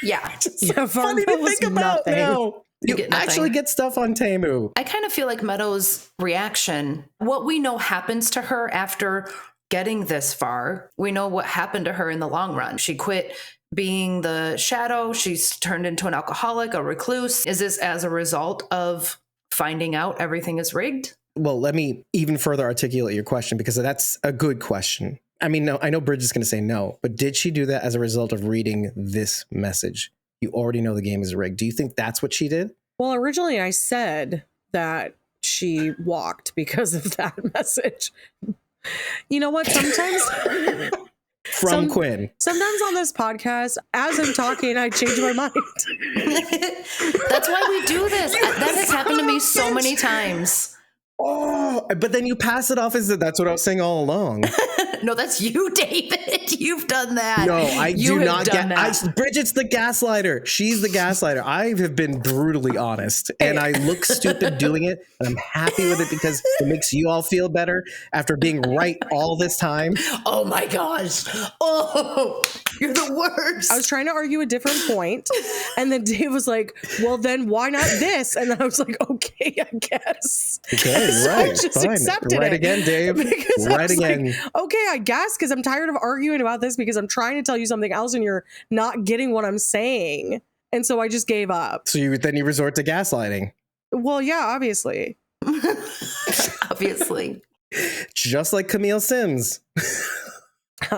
Yeah. Yeah, Funny to Farmville was think about nothing. now. You You get nothing. actually get stuff on Temu. I kind of feel like Meadows' reaction, what we know happens to her after getting this far, we know what happened to her in the long run. She quit being the shadow. She's turned into an alcoholic, a recluse. Is this as a result of finding out everything is rigged? Well, let me even further articulate your question because that's a good question. I mean, no, I know Bridget's going to say no, but did she do that as a result of reading this message? You already know the game is rigged. Do you think that's what she did? Well, originally I said that she walked because of that message. You know what? Sometimes From Quinn. sometimes on this podcast, as I'm talking, I change my mind. That's why we do this. That has happened to me so many times. Oh, but then you pass it off as that's what I was saying all along. No, that's you, David. You've done that. No, I You do have not done get. that. Bridget's the gaslighter. She's the gaslighter. I have been brutally honest, and I look stupid doing it, and I'm happy with it because it makes you all feel better after being right all this time. Oh my gosh. Oh, you're the worst. I was trying to argue a different point, and then Dave was like, well, then why not this? And then I was like, okay, I guess. Okay, So I right. just Fine. accepted Right it. again, Dave. Because I Right was like, again. okay, I guess, because I'm tired of arguing about this because I'm trying to tell you something else and you're not getting what I'm saying. And so I just gave up. So then you resort to gaslighting, Well, yeah, obviously. Obviously. just like Camille Sims.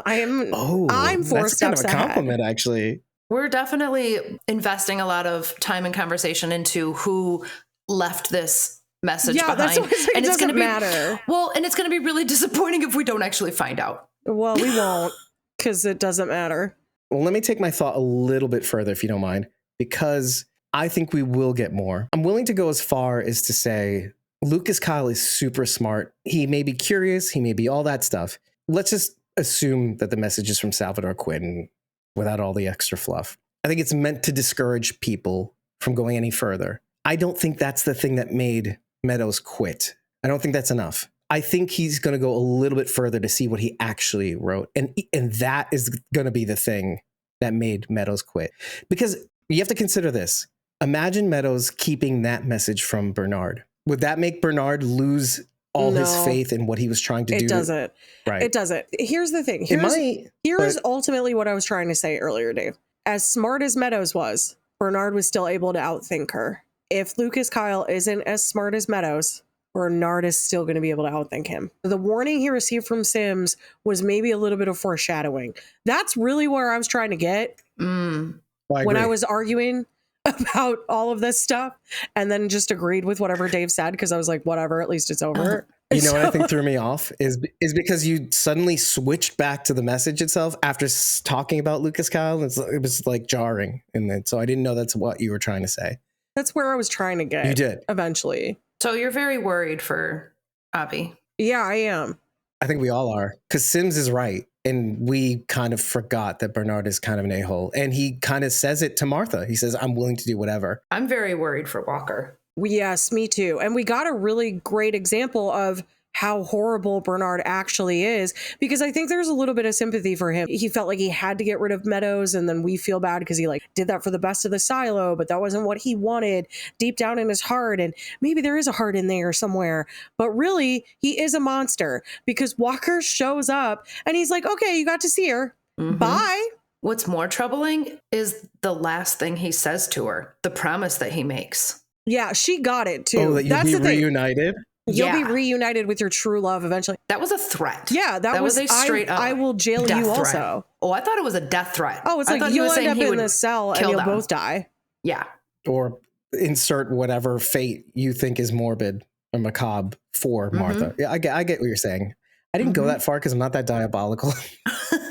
I'm Oh, 4 that's kind of steps a ahead. compliment, actually. We're definitely investing a lot of time and conversation into who left this message Yeah, behind. that's what it's like, it it's doesn't gonna matter. Well, and it's going to be really disappointing if we don't actually find out. Well, we won't, because it doesn't matter. Well, let me take my thought a little bit further, if you don't mind, because I think we will get more. I'm willing to go as far as to say Lucas Kyle is super smart. He may be curious. He may be all that stuff. Let's just assume that the message is from Salvador Quinn without all the extra fluff. I think it's meant to discourage people from going any further. I don't think that's the thing that made Meadows quit. I don't think that's enough. I think he's going to go a little bit further to see what he actually wrote. And that is going to be the thing that made Meadows quit. Because you have to consider this. Imagine Meadows keeping that message from Bernard. Would that make Bernard lose all his No. faith in what he was trying to do? It doesn't. Right. It doesn't. Here's the thing. It might. Here's but- ultimately what I was trying to say earlier, Dave. As smart as Meadows was, Bernard was still able to outthink her. If Lucas Kyle isn't as smart as Meadows, Bernard is still going to be able to outthink him. The warning he received from Sims was maybe a little bit of foreshadowing. That's really where I was trying to get Mm. Well, when I agree. was arguing about all of this stuff, and then just agreed with whatever Dave said because I was like, whatever, at least it's over. You know what I So- think threw me off is because you suddenly switched back to the message itself after talking about Lucas Kyle. It was like jarring, and then so I didn't know that's what you were trying to say. That's where I was trying to get. You did. Eventually. So you're very worried for Avi. Yeah, I am. I think we all are, because Sims is right, and we kind of forgot that Bernard is kind of an a-hole, and he kind of says it to Martha. He says, "I'm willing to do whatever." I'm very worried for Walker. Yes, me too. And we got a really great example of how horrible Bernard actually is, because I think there's a little bit of sympathy for him. He felt like he had to get rid of Meadows, and then we feel bad because he did that for the best of the silo, but that wasn't what he wanted deep down in his heart. And maybe there is a heart in there somewhere, but really he is a monster because Walker shows up and he's like, okay, you got to see her. Mhm. Bye. What's more troubling is the last thing he says to her, the promise that he makes. Yeah, she got it too. Oh, that you'll That's be the thing. reunited. You'll be Yeah. reunited with your true love eventually. That was a threat. Yeah, that was a straight up I will jail death you threat. also. Oh, I thought it was a death threat. Oh, it's I like thought he you'll was end saying up he in would the cell and kill you'll them. both die. Yeah. Or insert whatever fate you think is morbid or macabre for Martha. Yeah, I get what you're saying. I didn't go Mhm. that far because I'm not that diabolical,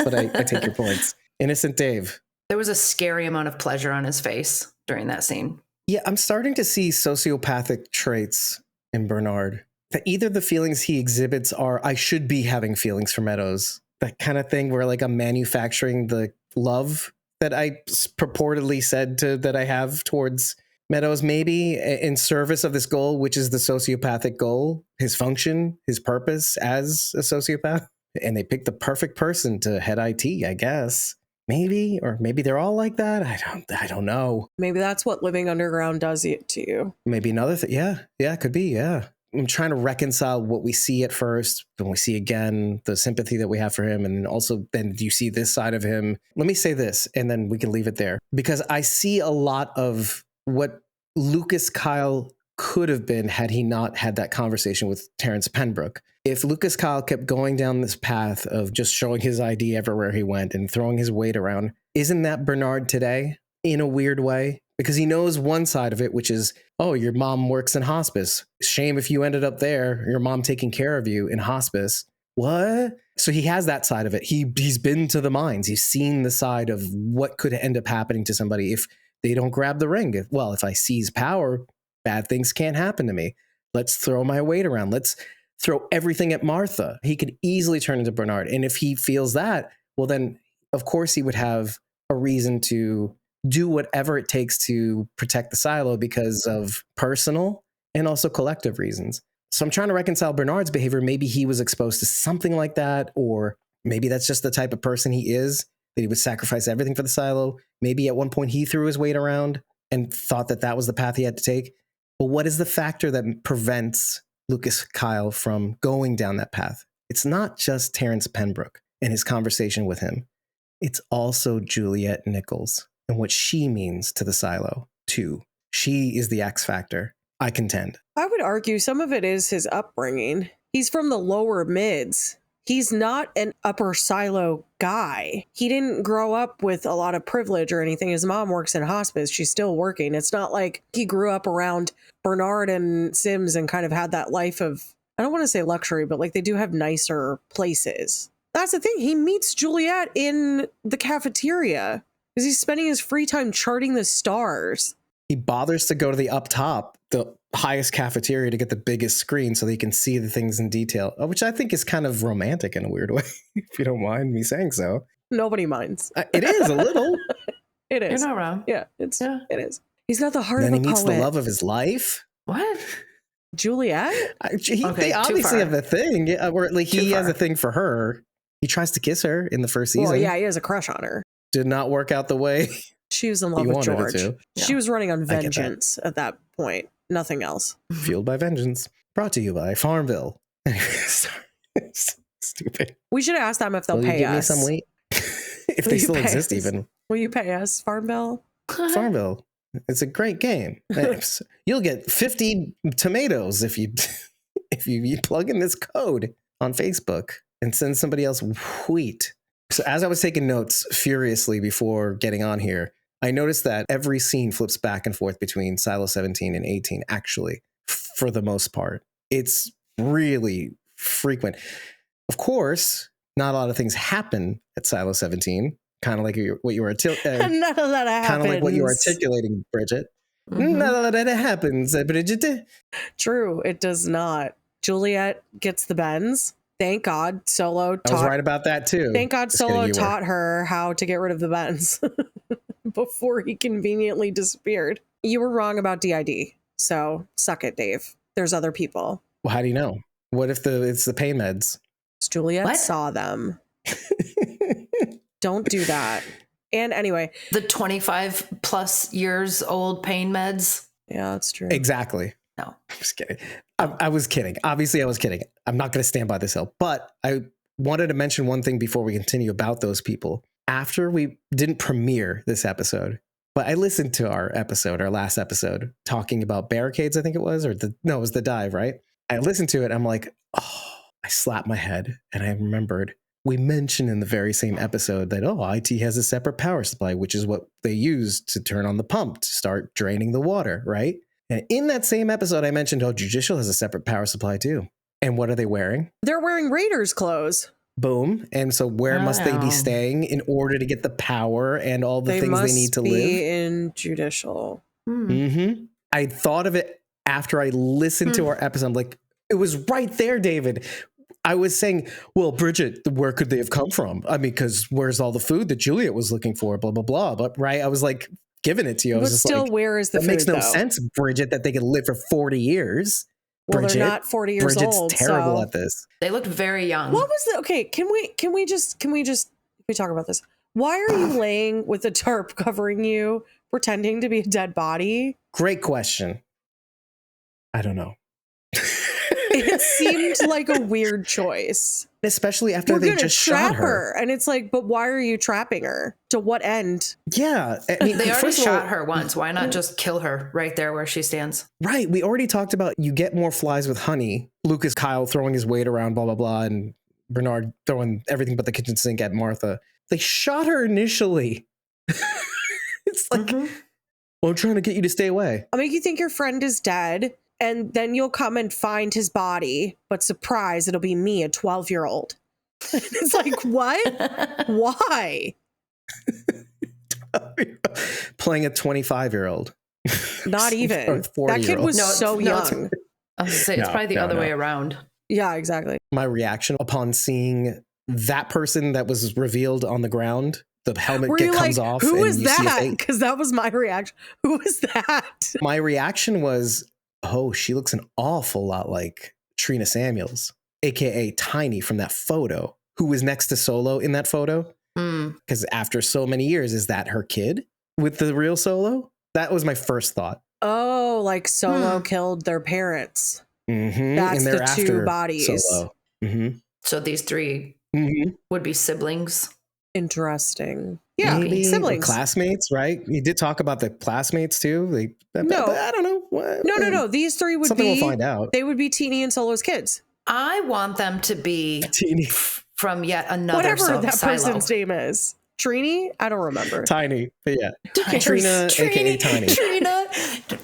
but I take your points. Innocent Dave. There was a scary amount of pleasure on his face during that scene. Yeah, I'm starting to see sociopathic traits in Bernard. That either the feelings he exhibits are, I should be having feelings for Meadows. That kind of thing where like I'm manufacturing the love that I purportedly said that I have towards Meadows, maybe in service of this goal, which is the sociopathic goal, his function, his purpose as a sociopath. And they picked the perfect person to head IT, I guess. Maybe, or maybe they're all like that. I don't know. Maybe that's what living underground does it to you. Maybe another thing. Yeah, it could be. Yeah. I'm trying to reconcile what we see at first, then we see again the sympathy that we have for him, and also then you see this side of him. Let me say this, and then we can leave it there, because I see a lot of what Lucas Kyle could have been had he not had that conversation with Terrence Pembroke. If Lucas Kyle kept going down this path of just showing his ID everywhere he went and throwing his weight around, isn't that Bernard today in a weird way? Because he knows one side of it, which is, oh, your mom works in hospice. Shame if you ended up there, your mom taking care of you in hospice. What? So he has that side of it. He's been to the mines. He's seen the side of what could end up happening to somebody if they don't grab the ring. If I seize power, bad things can't happen to me. Let's throw my weight around. Let's throw everything at Martha. He could easily turn into Bernard. And if he feels that, well, then of course he would have a reason to do whatever it takes to protect the silo because of personal and also collective reasons. So I'm trying to reconcile Bernard's behavior. Maybe he was exposed to something like that, or maybe that's just the type of person he is, that he would sacrifice everything for the silo. Maybe at one point he threw his weight around and thought that that was the path he had to take. But what is the factor that prevents Lucas Kyle from going down that path? It's not just Terrence Pembroke and his conversation with him. It's also Juliet Nichols and what she means to the silo, too. She is the X factor, I contend. I would argue some of it is his upbringing. He's from the lower mids. He's not an upper silo guy. He didn't grow up with a lot of privilege or anything. His mom works in hospice. She's still working. It's not like he grew up around Bernard and Sims and kind of had that life of, I don't want to say luxury, but like they do have nicer places. That's the thing. He meets Juliet in the cafeteria because he's spending his free time charting the stars. He bothers to go to the up top, the highest cafeteria, to get the biggest screen so that he can see the things in detail, which I think is kind of romantic in a weird way, if you don't mind me saying so. Nobody minds. It is a little. It is. You're not wrong. Yeah, it is. He's not the heart Then of a he meets poet. the love of his life. What? Juliet? They obviously have a thing, or like he has far. a thing for her. He tries to kiss her in the first season. Well, yeah, he has a crush on her. Did not work out the way She was in he love with wanted George. it to. She was running on I get that. vengeance at that point. Nothing else. Fueled by Vengeance. Brought to you by Farmville. Stupid. We should ask them if they'll Will you pay give me us. some weight? If Will they you still pay exist, us? even. Will you pay us, Farmville? Farmville. It's a great game. You'll get 50 tomatoes if you plug in this code on Facebook and send somebody else wheat. So as I was taking notes furiously before getting on here, I noticed that every scene flips back and forth between Silo 17 and 18, actually, for the most part. It's really frequent. Of course, not a lot of things happen at Silo 17, kind of like what you were None of that happens. kind of like what you were articulating, Bridget. Mhm. None of that happens, Bridget. True, it does not. Juliet gets the bends. Thank God Solo I was taught. right about that too. Thank God Just kidding, Solo you were. taught her how to get rid of the bends before he conveniently disappeared. You were wrong about DID, so suck it, Dave. There's other people. Well, how do you know? What if it's the pain meds? Juliet What? saw them. Don't do that. And anyway, The 25 plus years old pain meds. yeah, that's true. Exactly. No. I'm just kidding. I was kidding. Obviously, I was kidding. I'm not going to stand by this hill. But I wanted to mention one thing before we continue about those people. After we didn't premiere this episode, but I listened to our last episode, talking about barricades, I think it was, it was the dive, right? I listened to it. I'm like, oh, I slapped my head. And I remembered we mentioned in the very same episode that, IT has a separate power supply, which is what they use to turn on the pump to start draining the water, right? And in that same episode, I mentioned, Judicial has a separate power supply too. And what are they wearing? They're wearing Raiders clothes. Boom. And so where must they Oh. be staying in order to get the power and all the things must they need to be live? in Judicial. Hmm. Mm-hmm. I thought of it after I listened to our episode. I'm like, it was right there, David. I was saying, well, Bridget, where could they have come from? I mean, because where's all the food that Juliet was looking for? Blah, blah, blah. But right, I was like, giving it to you. I But was just still, like, where is the that food, makes no though? sense, Bridget, that they could live for 40 years. Well, Bridget, they're not 40 years Bridget's old. terrible so. at this. They looked very young. What was the okay? Can we talk about this? Why are you laying with a tarp covering you, pretending to be a dead body? Great question. I don't know. It seemed like a weird choice. Especially after We're they gonna just trap shot her. and it's like, but why are you trapping her? To what end? Yeah. I mean, They already first of all, shot her once. Why not just kill her right there where she stands? right. We already talked about you get more flies with honey. Lucas Kyle throwing his weight around, blah, blah, blah. And Bernard throwing everything but the kitchen sink at Martha. They shot her initially. It's like, Mhm. well, I'm trying to get you to stay away. I'll make you think your friend is dead, and then you'll come and find his body. But surprise, it'll be me, a 12-year-old. It's like, what? Why? Playing a 25-year-old. Not even. Or That kid 40-year-old. was No, so no, it's- young. I was gonna say, it's No, probably the no, other no. way around. Yeah, exactly. My reaction upon seeing that person that was revealed on the ground, the helmet Were you comes like, off. who and is you see a that? face. Because that was my reaction. Who is that? My reaction was, oh, she looks an awful lot like Trina Samuels, aka Tiny from that photo, who was next to Solo in that photo. Because after so many years, is that her kid with the real Solo? That was my first thought. Oh, like Solo killed their parents. Mm-hmm. That's and they're the after two bodies. Solo. Mm-hmm. So these three would be siblings. Interesting. Yeah, Maybe siblings. classmates, right? You did talk about the classmates too. No. I don't know. What, No. These three would something be. we'll find out. They would be Teeny and Solo's kids. I want them to be Teeny, from yet another Whatever that silo. person's name is. Trini? I don't remember. Tiny, but yeah, cares? Trina, aka Tiny. Trina,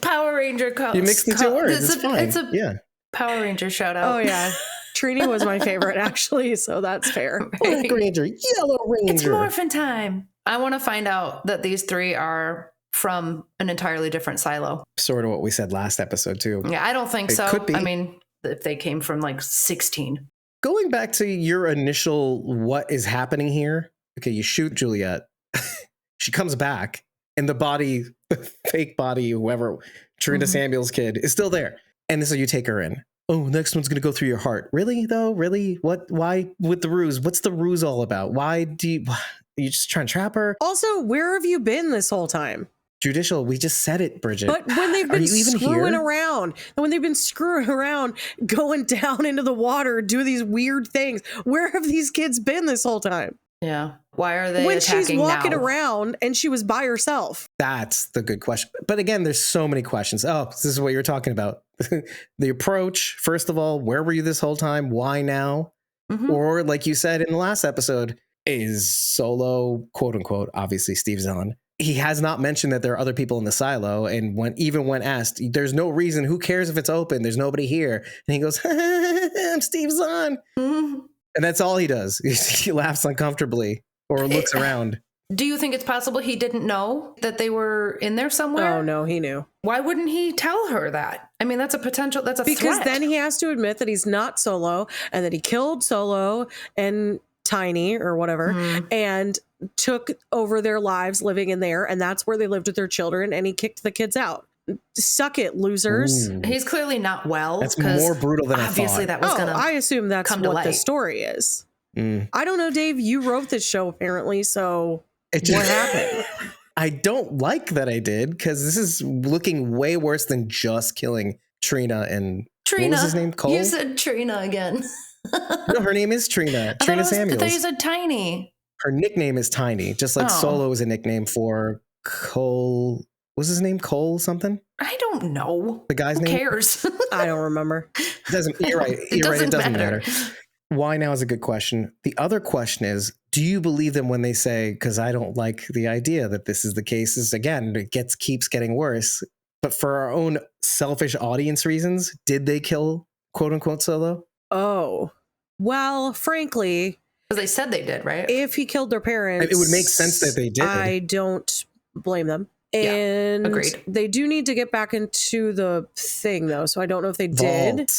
Power Ranger. You mixed the two words. It's fine. It's a yeah. Power Ranger shout out. Oh yeah, Trini was my favorite actually, so that's fair. Black Ranger, Yellow Ranger. It's morphin' time. I want to find out that these three are from an entirely different silo. Sort of what we said last episode too. Yeah, I don't think It so. could be. I mean, if they came from like 16. Going back to your initial, what is happening here? Okay, you shoot Juliet. She comes back, and the body, the fake body, whoever, Trina Samuel's kid, is still there. And so you take her in. Oh, next one's going to go through your heart. Really, though? Really? What? Why with the ruse? What's the ruse all about? Why do you... Are you just trying to trap her? Also, where have you been this whole time? Judicial, we just said it, Bridget. But when they've Are been you even screwing here? around, and when they've been screwing around, going down into the water, do these weird things, where have these kids been this whole time? Yeah. Why are they When she's attacking walking now? around and she was by herself. That's the good question. But again, there's so many questions. Oh, this is what you're talking about. The approach, first of all, where were you this whole time? Why now? Or like you said in the last episode, is Solo, quote unquote, obviously Steve Zahn. He has not mentioned that there are other people in the silo. And when asked, there's no reason. Who cares if it's open? There's nobody here. And he goes, I'm Steve Zahn. And that's all he does. He laughs uncomfortably or looks around. Do you think it's possible he didn't know that they were in there somewhere? Oh, no, he knew. Why wouldn't he tell her that? I mean, that's a potential, that's a Because threat. then he has to admit that he's not Solo and that he killed Solo and Tiny or whatever and took over their lives living in there. And that's where they lived with their children. And he kicked the kids out. Suck it, losers. Ooh. He's clearly not well. That's 'cause more brutal than I obviously thought. that was going to I assume that's come to what the light. story is. Mm. I don't know, Dave. You wrote this show apparently. So It just- what happened? I don't like that I did, because this is looking way worse than just killing Trina and Trina. what was his name? Cole? You said Trina again. No, her name is Trina. I Trina thought you Samuels. said Tiny. Her nickname is Tiny, just like Oh. Solo is a nickname for Cole. What's his name? Cole something? I don't know. The guy's Who name? cares? I don't remember. It doesn't. You're right. It You're right. It doesn't doesn't matter. matter. Why now is a good question. The other question is, do you believe them when they say, because I don't like the idea that this is the case, is again, it keeps getting worse. But for our own selfish audience reasons, did they kill quote unquote Solo? Oh, well, frankly, Because they said they did, right? if he killed their parents, It would make sense that they did. I don't blame them. Yeah, And agreed. they do need to get back into the thing, though. So I don't know if they did Vault.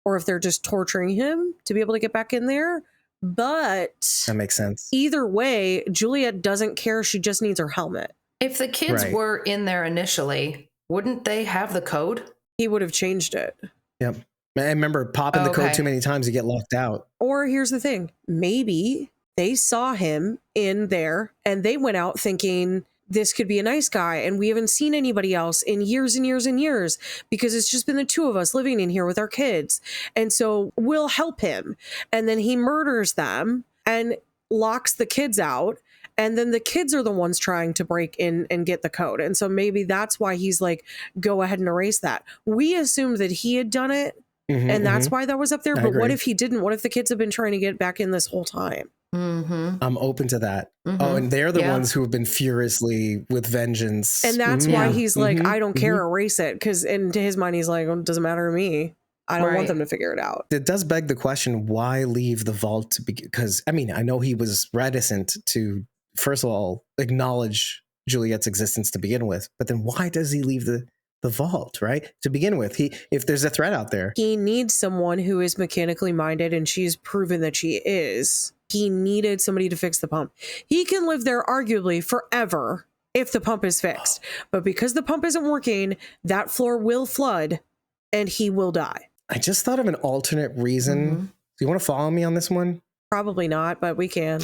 or if they're just torturing him to be able to get back in there. But That makes sense. either way, Juliet doesn't care. She just needs her helmet. If the kids Right. were in there initially, wouldn't they have the code? He would have changed it. Yep. I remember popping the code Okay. too many times, you get locked out. Or here's the thing. Maybe they saw him in there and they went out thinking this could be a nice guy. And we haven't seen anybody else in years and years and years because it's just been the two of us living in here with our kids. And so we'll help him. And then he murders them and locks the kids out. And then the kids are the ones trying to break in and get the code. And so maybe that's why he's like, go ahead and erase that. We assumed that he had done it. And that's why that was up there. I But what agree. if he didn't? What if the kids have been trying to get back in this whole time? Mm-hmm. I'm open to that. Oh, and they're the Yeah. ones who have been furiously with vengeance. And that's Mhm. why he's like, Mhm. I don't care, erase it. Because into his mind, he's like, well, it doesn't matter to me. I don't Right. want them to figure it out. It does beg the question, why leave the vault? Because, I mean, I know he was reticent to, first of all, acknowledge Juliet's existence to begin with. But then why does he leave the the vault, right? To begin with, if there's a threat out there. He needs someone who is mechanically minded, and she's proven that she is. He needed somebody to fix the pump. He can live there arguably forever if the pump is fixed. But because the pump isn't working, that floor will flood and he will die. I just thought of an alternate reason. Mhm. Do you want to follow me on this one? Probably not, but we can.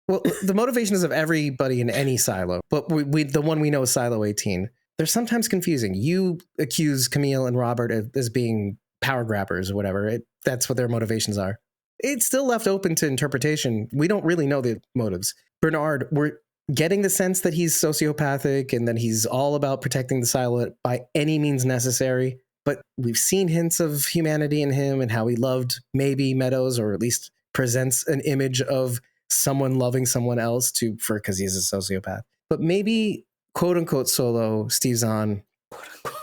Well, the motivations of everybody in any silo, but the one we know is Silo 18. They're sometimes confusing. You accuse Camille and Robert as being power grabbers or whatever. That's what their motivations are. It's still left open to interpretation. We don't really know the motives. Bernard, we're getting the sense that he's sociopathic and that he's all about protecting the silo by any means necessary. But we've seen hints of humanity in him and how he loved maybe Meadows, or at least presents an image of someone loving someone else because he's a sociopath. But maybe quote unquote solo Steve Zahn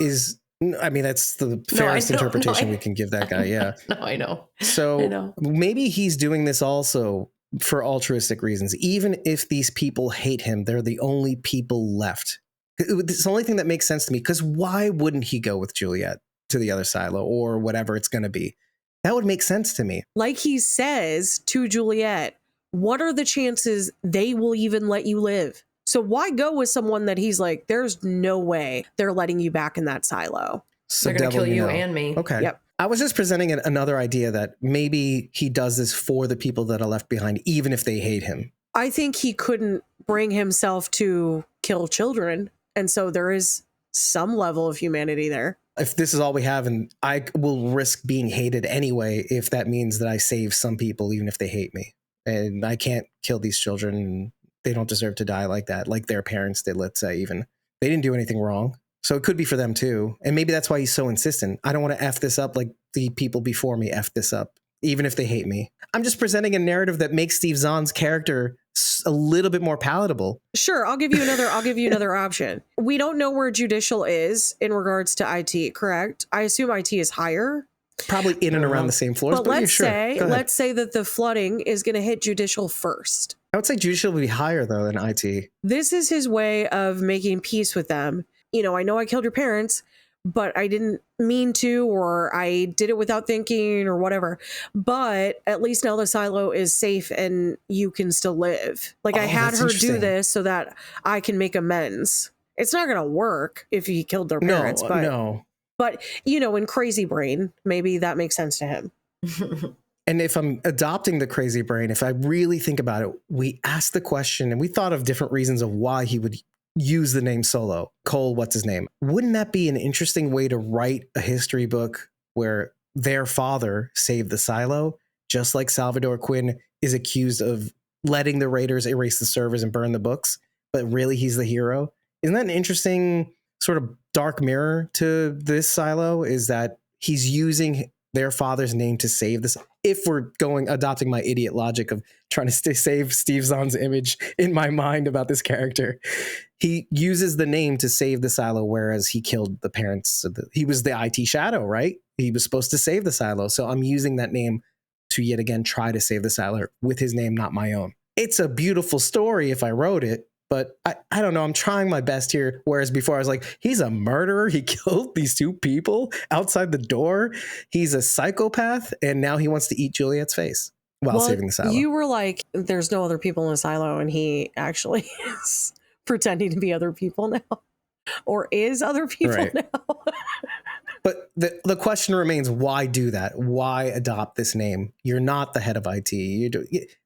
is, I mean, that's the fairest interpretation we can give that guy. Yeah. No, I know. So I know. maybe he's doing this also for altruistic reasons. Even if these people hate him, they're the only people left. It's the only thing that makes sense to me, because why wouldn't he go with Juliet to the other silo or whatever it's going to be? That would make sense to me. Like he says to Juliet, what are the chances they will even let you live? So why go with someone that he's like, there's no way they're letting you back in that silo? So They're going to devil kill you know. and me. Okay. Yep. I was just presenting another idea that maybe he does this for the people that are left behind, even if they hate him. I think he couldn't bring himself to kill children. And so there is some level of humanity there. If this is all we have, and I will risk being hated anyway, if that means that I save some people, even if they hate me. And I can't kill these children. And they don't deserve to die like that, like their parents did, let's say even. They didn't do anything wrong. So it could be for them too. And maybe that's why he's so insistent. I don't want to F this up like the people before me F this up, even if they hate me. I'm just presenting a narrative that makes Steve Zahn's character a little bit more palatable. Sure, I'll give you another option. We don't know where judicial is in regards to IT, correct? I assume IT is higher. Probably in and around the same floors, But but let's yeah, sure. Go ahead. let's say that the flooding is going to hit judicial first. I would say judicial would be higher though than IT. This is his way of making peace with them. You know, I know I killed your parents, but I didn't mean to, or I did it without thinking or whatever. But at least now the silo is safe and you can still live. Like I had that's her do interesting. this so that I can make amends. It's not going to work if he killed their parents, but you know, in Crazy Brain, maybe that makes sense to him. And if I'm adopting the crazy brain, if I really think about it, we asked the question and we thought of different reasons of why he would use the name Solo. Cole, what's his name? Wouldn't that be an interesting way to write a history book where their father saved the silo, just like Salvador Quinn is accused of letting the Raiders erase the servers and burn the books, but really he's the hero? Isn't that an interesting sort of dark mirror to this silo, is that he's using their father's name to save this? If we're adopting my idiot logic of trying to save Steve Zahn's image in my mind about this character, he uses the name to save the silo, whereas he killed the parents. He was the IT shadow, right? He was supposed to save the silo. So I'm using that name to yet again try to save the silo with his name, not my own. It's a beautiful story if I wrote it, but I don't know. I'm trying my best here. Whereas before I was like, he's a murderer. He killed these two people outside the door. He's a psychopath. And now he wants to eat Juliet's face while saving the silo. You were like, there's no other people in the silo. And he actually is pretending to be other people now, or is other people now. But the question remains, why do that? Why adopt this name? You're not the head of IT.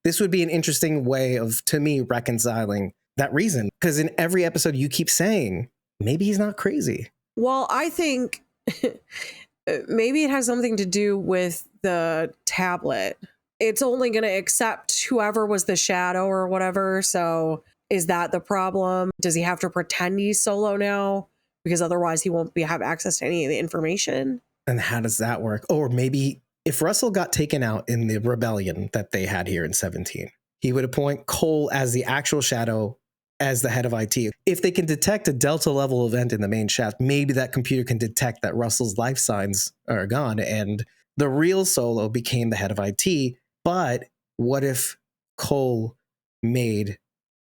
This would be an interesting way of, to me, reconciling that reason. Because in every episode you keep saying, maybe he's not crazy. Well, I think maybe it has something to do with the tablet. It's only going to accept whoever was the shadow or whatever. So is that the problem? Does he have to pretend he's Solo now? Because otherwise he won't have access to any of the information. And how does that work? Or maybe if Russell got taken out in the rebellion that they had here in 17, he would appoint Cole as the actual shadow, as the head of IT. If they can detect a Delta level event in the main shaft, maybe that computer can detect that Russell's life signs are gone and the real Solo became the head of IT. But what if Cole made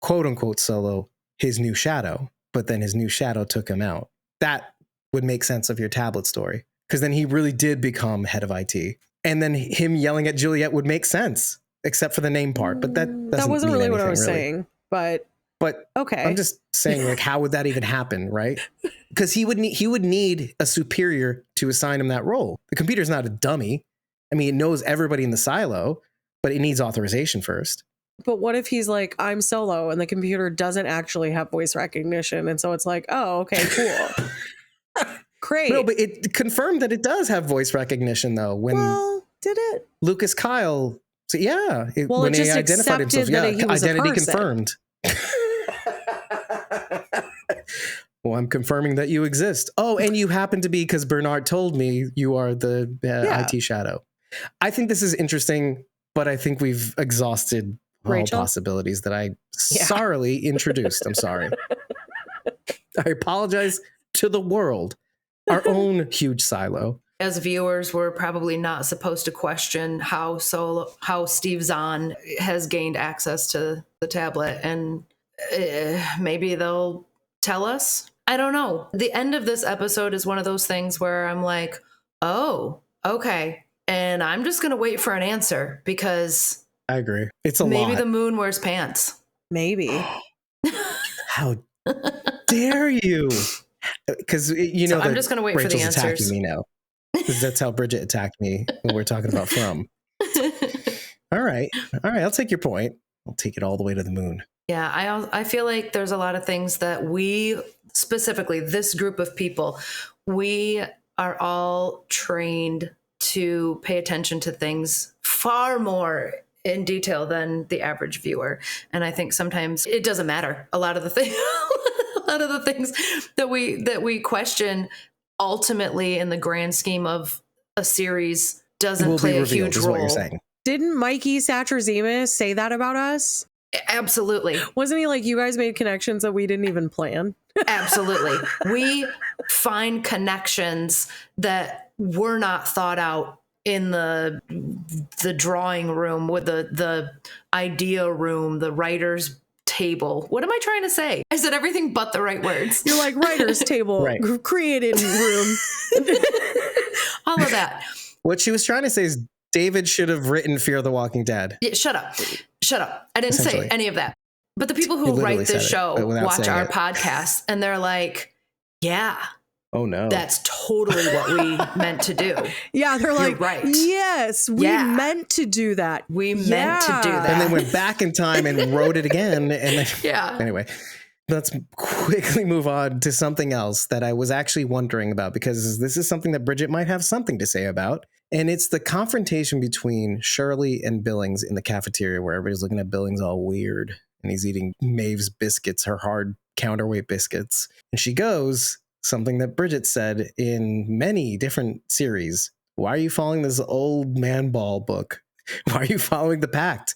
quote unquote Solo his new shadow, but then his new shadow took him out? That would make sense of your tablet story. Because then he really did become head of IT. And then him yelling at Juliet would make sense, except for the name part. But that wasn't mean really what I anything, was really. saying. But okay. I'm just saying, like, how would that even happen, right? Because he would need a superior to assign him that role. The computer's not a dummy. I mean, it knows everybody in the silo, but it needs authorization first. But what if he's like, I'm solo, and the computer doesn't actually have voice recognition, and so it's like, oh, okay, cool. Great. No, but it confirmed that it does have voice recognition, though. Well, did it? Lucas Kyle, so yeah, Well, when it just he identified himself, accepted that he was a identity person. confirmed. Well, I'm confirming that you exist. Oh, and you happen to be, because Bernard told me you are the IT shadow. I think this is interesting, but I think we've exhausted all possibilities that I sorrily introduced. I'm sorry. I apologize to the world, our own huge silo. As viewers, we're probably not supposed to question how Steve Zahn has gained access to the tablet, and maybe they'll tell us. I don't know. The end of this episode is one of those things where I'm like, oh, okay. And I'm just going to wait for an answer, because I agree. It's a lot. Maybe the moon wears pants. Maybe. How dare you? Because you know, so I'm just going to wait Rachel's for the answers. Attacking me now. Because that's how Bridget attacked me when we're talking about From. All right. I'll take your point. I'll take it all the way to the moon. Yeah, I feel like there's a lot of things that we, specifically this group of people, we are all trained to pay attention to things far more in detail than the average viewer. And I think sometimes it doesn't matter. A lot of the things that we question, ultimately in the grand scheme of a series, doesn't play a huge role. What you're saying. Didn't Mikey Satrazemis say that about us? Absolutely. Wasn't he like, you guys made connections that we didn't even plan? Absolutely. We find connections that were not thought out in the drawing room, with the idea room, the writer's table. What am I trying to say? I said everything but the right words. You're like, writer's table, Right. created room. All of that. What she was trying to say is David should have written Fear the Walking Dead. Yeah, shut up. I didn't say any of that. But the people who write this show watch our podcast, and they're like, yeah. Oh no. That's totally what we meant to do. Yeah, they're like, right. Yes, we meant to do that. We meant to do that. And then went back in time and wrote it again. And then, anyway, let's quickly move on to something else that I was actually wondering about, because this is something that Bridget might have something to say about. And it's the confrontation between Shirley and Billings in the cafeteria, where everybody's looking at Billings all weird. And he's eating Maeve's biscuits, her hard counterweight biscuits. And she goes, something that Bridget said in many different series: why are you following this old man ball book? Why are you following the pact?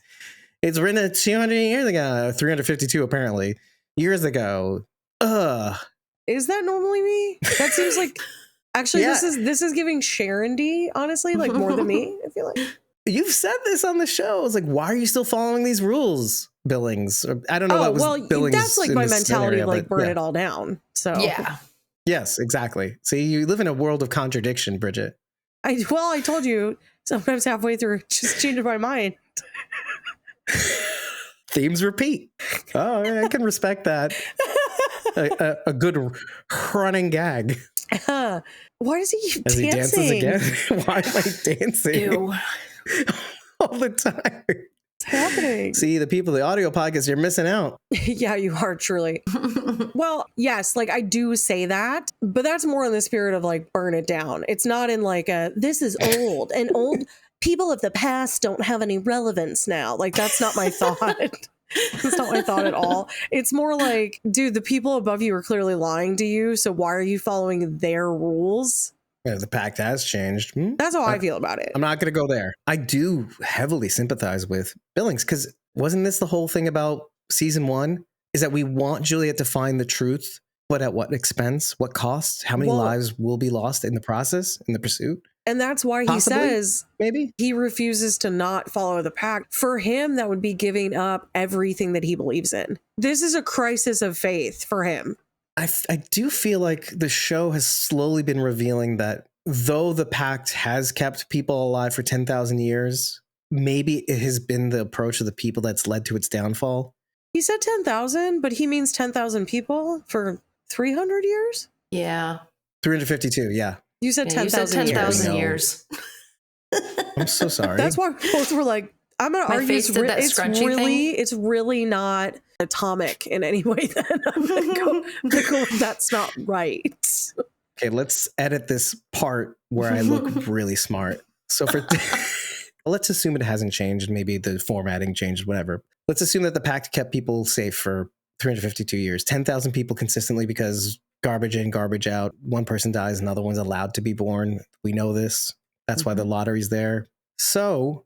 It's written 200 years ago, 352 apparently, years ago. Is that normally me? That seems like, actually, this is giving Sharon D, honestly, like more than me, I feel like. You've said this on the show. It's like, why are you still following these rules, Billings? Or, I don't know. Billings. That's like my mentality of like burn it all down. So yeah. Yes, exactly. See, you live in a world of contradiction, Bridget. I told you, sometimes halfway through, just changing my mind. Themes repeat. Oh, I can respect that. A good running gag. Why does he keep As dancing? He dances again? Why am I dancing? Ew. All the time. What's happening? See, the people, the audio podcast, you're missing out. Yeah, you are, truly. Well, yes, like I do say that, but that's more in the spirit of like burn it down. It's not in like this is old and old people of the past don't have any relevance now. Like that's not my thought. That's not my thought at all. It's more like, dude, the people above you are clearly lying to you, so why are you following their rules? Yeah, the pact has changed. That's how I feel about it. I'm not going to go there. I do heavily sympathize with Billings, because wasn't this the whole thing about season 1? Is that we want Juliet to find the truth, but at what expense? What cost? How many lives will be lost in the process, in the pursuit? And that's why Possibly, he says maybe he refuses to not follow the pact. For him, that would be giving up everything that he believes in. This is a crisis of faith for him. I do feel like the show has slowly been revealing that though the pact has kept people alive for 10,000 years, maybe it has been the approach of the people that's led to its downfall. He said 10,000, but he means 10,000 people for 300 years? Yeah. 352, yeah. You said Yeah, 10,000 10,000 years. I'm so sorry. That's why both were like, I'm going to My argue face did that scrunchy thing. it's really not atomic in any way. Then I'm going to go, that's not right. Okay, let's edit this part where I look really smart. So for let's assume it hasn't changed. Maybe the formatting changed, whatever. Let's assume that the pact kept people safe for 352 years, 10,000 people consistently, because garbage in, garbage out. One person dies, another one's allowed to be born. We know this. That's why the lottery's there. So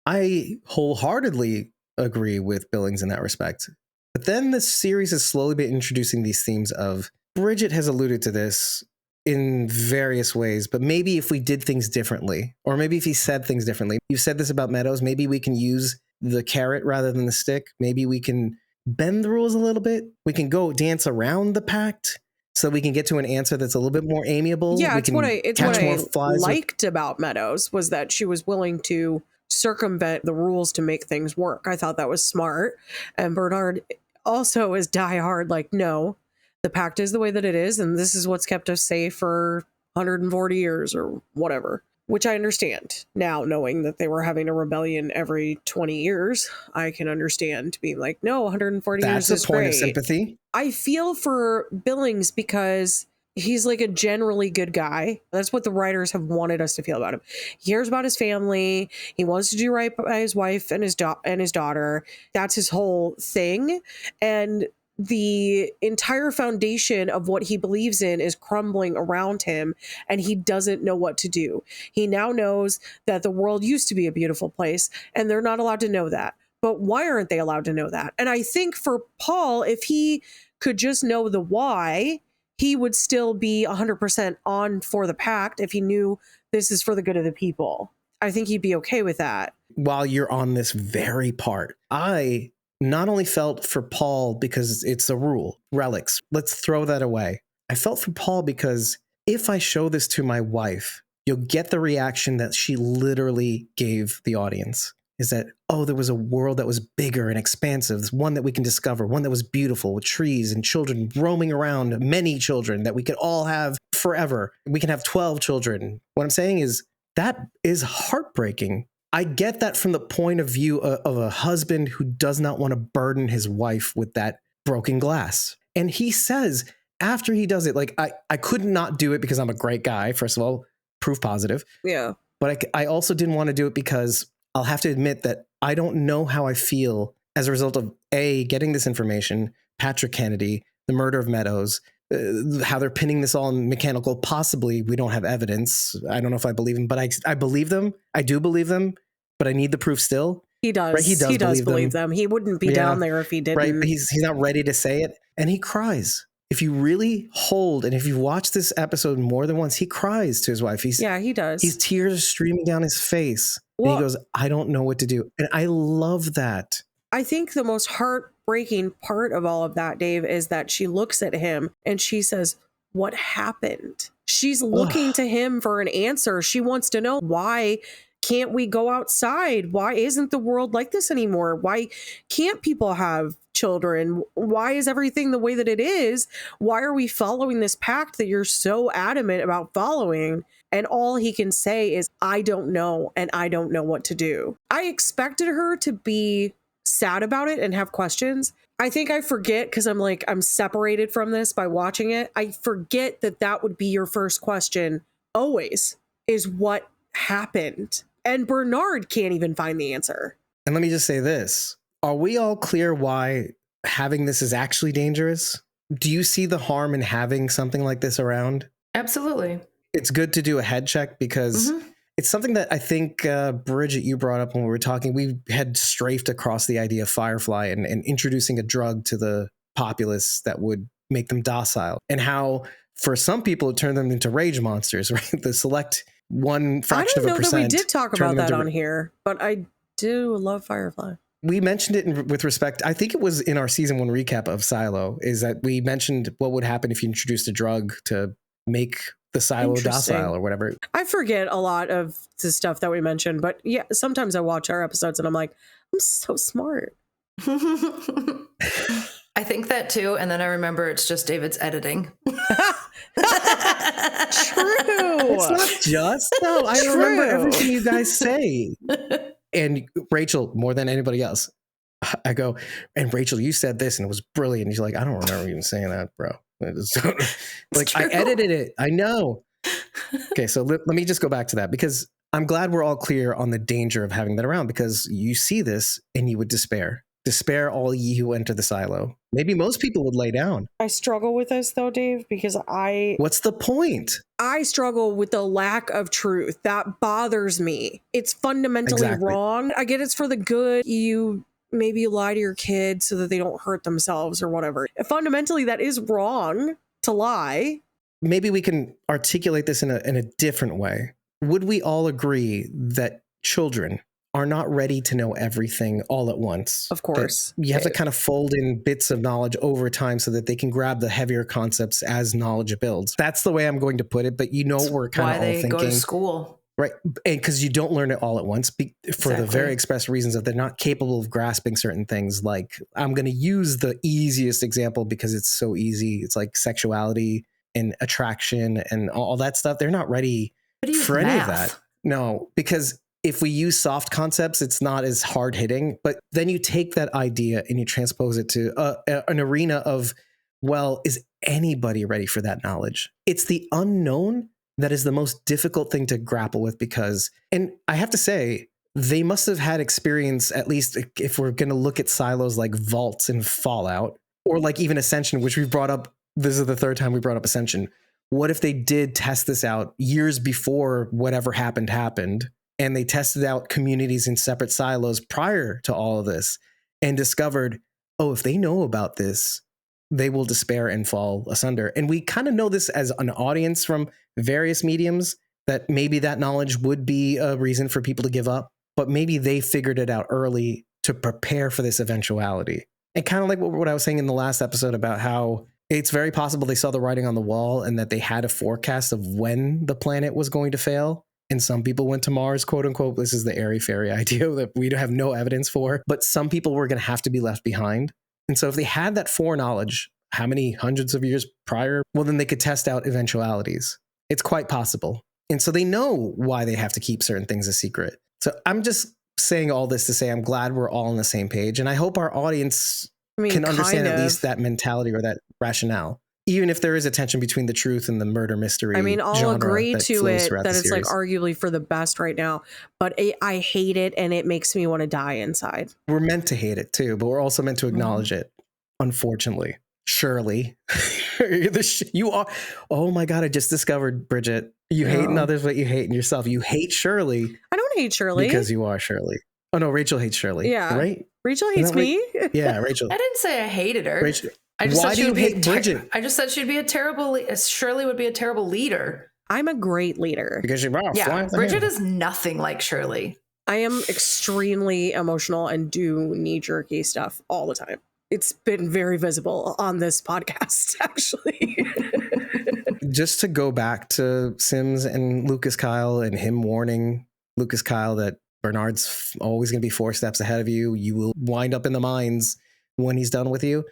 I wholeheartedly agree with Billings in that respect. But then the series has slowly been introducing these themes of, Bridget has alluded to this in various ways, but maybe if we did things differently, or maybe if he said things differently. You said this about Meadows. Maybe we can use the carrot rather than the stick. Maybe we can bend the rules a little bit. We can go dance around the pact so we can get to an answer that's a little bit more amiable. Yeah, We it's can what I catch more flies with- liked about Meadows was that she was willing to circumvent the rules to make things work. I thought that was smart. And Bernard also is diehard, like, no, the pact is the way that it is, and this is what's kept us safe for 140 years or whatever, which I understand. Now, knowing that they were having a rebellion every 20 years, I can understand being like, no, 140 years That's is a point great. of sympathy. I feel for Billings because he's like a generally good guy. That's what the writers have wanted us to feel about him. He cares about his family. He wants to do right by his wife and his daughter. That's his whole thing. And the entire foundation of what he believes in is crumbling around him, and he doesn't know what to do. He now knows that the world used to be a beautiful place, and they're not allowed to know that. But why aren't they allowed to know that? And I think for Paul, if he could just know the why, he would still be 100% on for the pact if he knew this is for the good of the people. I think he'd be okay with that. While you're on this very part, I not only felt for Paul because it's a rule, relics, let's throw that away. I felt for Paul because if I show this to my wife, you'll get the reaction that she literally gave the audience. Is that, oh, there was a world that was bigger and expansive, one that we can discover, one that was beautiful with trees and children roaming around, many children that we could all have forever. We can have 12 children. What I'm saying is that is heartbreaking. I get that from the point of view of a husband who does not want to burden his wife with that broken glass. And he says after he does it, like, I could not do it because I'm a great guy, first of all, proof positive. Yeah. But I also didn't want to do it because I'll have to admit that I don't know how I feel as a result of A, getting this information, Patrick Kennedy, the murder of Meadows, how they're pinning this all on mechanical. Possibly we don't have evidence. I don't know if I believe them, but I believe them. I do believe them, but I need the proof still. He does. Right? He does believe them. He wouldn't be down there if he didn't. Right, but he's not ready to say it. And he cries. If you really hold, and if you watch this episode more than once, he cries to his wife. He does. His tears are streaming down his face. Well, and he goes, I don't know what to do. And I love that. I think the most heartbreaking part of all of that, Dave, is that she looks at him and she says, what happened? She's looking to him for an answer. She wants to know, why can't we go outside? Why isn't the world like this anymore? Why can't people have children? Why is everything the way that it is? Why are we following this pact that you're so adamant about following? And all he can say is, I don't know, and I don't know what to do. I expected her to be sad about it and have questions. I think I forget, because I'm separated from this by watching it. I forget that would be your first question always, is what happened? And Bernard can't even find the answer. And let me just say this. Are we all clear why having this is actually dangerous? Do you see the harm in having something like this around? Absolutely. It's good to do a head check because it's something that I think, Bridget, you brought up when we were talking. We had strafed across the idea of Firefly and introducing a drug to the populace that would make them docile, and how for some people it turned them into rage monsters, right? The select one fraction of a percent. I don't know that we did talk about that on here, but I do love Firefly. We mentioned it with respect, I think it was in our season 1 recap of Silo, is that we mentioned what would happen if you introduced a drug to make the Silo Interesting. docile or whatever. I forget a lot of the stuff that we mentioned, but yeah, sometimes I watch our episodes and I'm like, I'm so smart. I think that too, and then I remember it's just David's editing. True. It's not just. No, I True. remember everything you guys say. And Rachel, more than anybody else, I go, and Rachel, you said this and it was brilliant. You're like, I don't remember even saying that, bro. Like, I edited it. I know. Okay, so let me just go back to that, because I'm glad we're all clear on the danger of having that around, because you see this and you would despair. Despair all ye who enter the silo. Maybe most people would lay down. I struggle with this though, Dave, because What's the point? I struggle with the lack of truth. That bothers me. It's fundamentally Exactly. wrong. I get it's for the good. You maybe lie to your kids so that they don't hurt themselves or whatever. Fundamentally, that is wrong to lie. Maybe we can articulate this in a different way. Would we all agree that children are not ready to know everything all at once? Of course. That you have to kind of fold in bits of knowledge over time so that they can grab the heavier concepts as knowledge builds. That's the way I'm going to put it. But we're kind of Why all they thinking, go to school. right? And because you don't learn it all at once for the Exactly. very express reasons that they're not capable of grasping certain things. Like, I'm going to use the easiest example because it's so easy. It's like sexuality and attraction and all that stuff. They're not ready for any of that. No, because if we use soft concepts, it's not as hard hitting. But then you take that idea and you transpose it to an arena of, well, is anybody ready for that knowledge? It's the unknown that is the most difficult thing to grapple with, because, and I have to say, they must have had experience, at least if we're going to look at silos like vaults and Fallout, or like even Ascension, which we've brought up. This is the third time we brought up Ascension. What if they did test this out years before whatever happened, and they tested out communities in separate silos prior to all of this and discovered, oh, if they know about this, they will despair and fall asunder. And we kind of know this as an audience from various mediums, that maybe that knowledge would be a reason for people to give up, but maybe they figured it out early to prepare for this eventuality. And kind of like what I was saying in the last episode about how it's very possible they saw the writing on the wall and that they had a forecast of when the planet was going to fail. And some people went to Mars, quote unquote. This is the airy-fairy idea that we have no evidence for. But some people were going to have to be left behind. And so if they had that foreknowledge, how many hundreds of years prior, well, then they could test out eventualities. It's quite possible. And so they know why they have to keep certain things a secret. So I'm just saying all this to say I'm glad we're all on the same page. And I hope our audience can understand at least that mentality or that rationale, even if there is a tension between the truth and the murder mystery. I mean, I'll agree to it that it's like series. arguably for the best right now, but I hate it and it makes me want to die inside. We're meant to hate it too, but we're also meant to acknowledge it. Unfortunately, Shirley, you are. Oh my God! I just discovered, Bridget, you hate in others what you hate in yourself. You hate Shirley. I don't hate Shirley because you are Shirley. Oh no, Rachel hates Shirley. Yeah, right. Rachel hates me. Yeah, Rachel. I didn't say I hated her. Rachel, I just why said do you hate Bridget? I just said she'd be a terrible. Shirley would be a terrible leader. I'm a great leader because you're Bridget is nothing like Shirley. I am extremely emotional and do knee-jerky stuff all the time. It's been very visible on this podcast, actually. Just to go back to Sims and Lucas Kyle and him warning Lucas Kyle that Bernard's always going to be 4 steps ahead of you. You will wind up in the mines when he's done with you.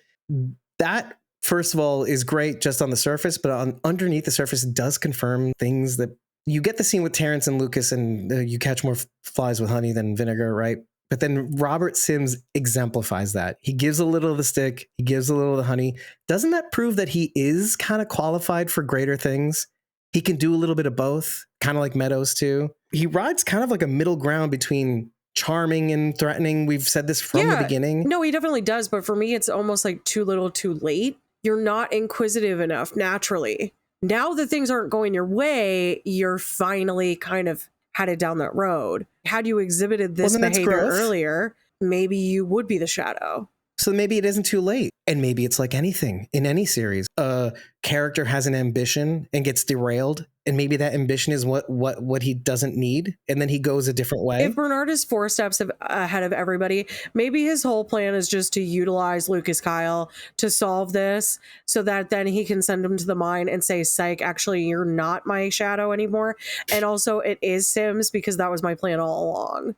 That, first of all, is great just on the surface, but underneath the surface, it does confirm things that you get the scene with Terrence and Lucas, and you catch more flies with honey than vinegar, right? But then Robert Sims exemplifies that. He gives a little of the stick, he gives a little of the honey. Doesn't that prove that he is kind of qualified for greater things? He can do a little bit of both, kind of like Meadows too. He rides kind of like a middle ground between charming and threatening. We've said this from the beginning. No, he definitely does. But for me, it's almost like too little too late. You're not inquisitive enough naturally. Now that things aren't going your way, you're finally kind of headed down that road. Had you exhibited this behavior earlier, maybe you would be the shadow. So maybe it isn't too late. And maybe it's like anything in any series. the character has an ambition and gets derailed, and maybe that ambition is what he doesn't need, and then he goes a different way. If Bernard is 4 steps ahead of everybody, maybe his whole plan is just to utilize Lucas Kyle to solve this so that then he can send him to the mine and say, psych, actually, you're not my shadow anymore. And also, it is Sims because that was my plan all along.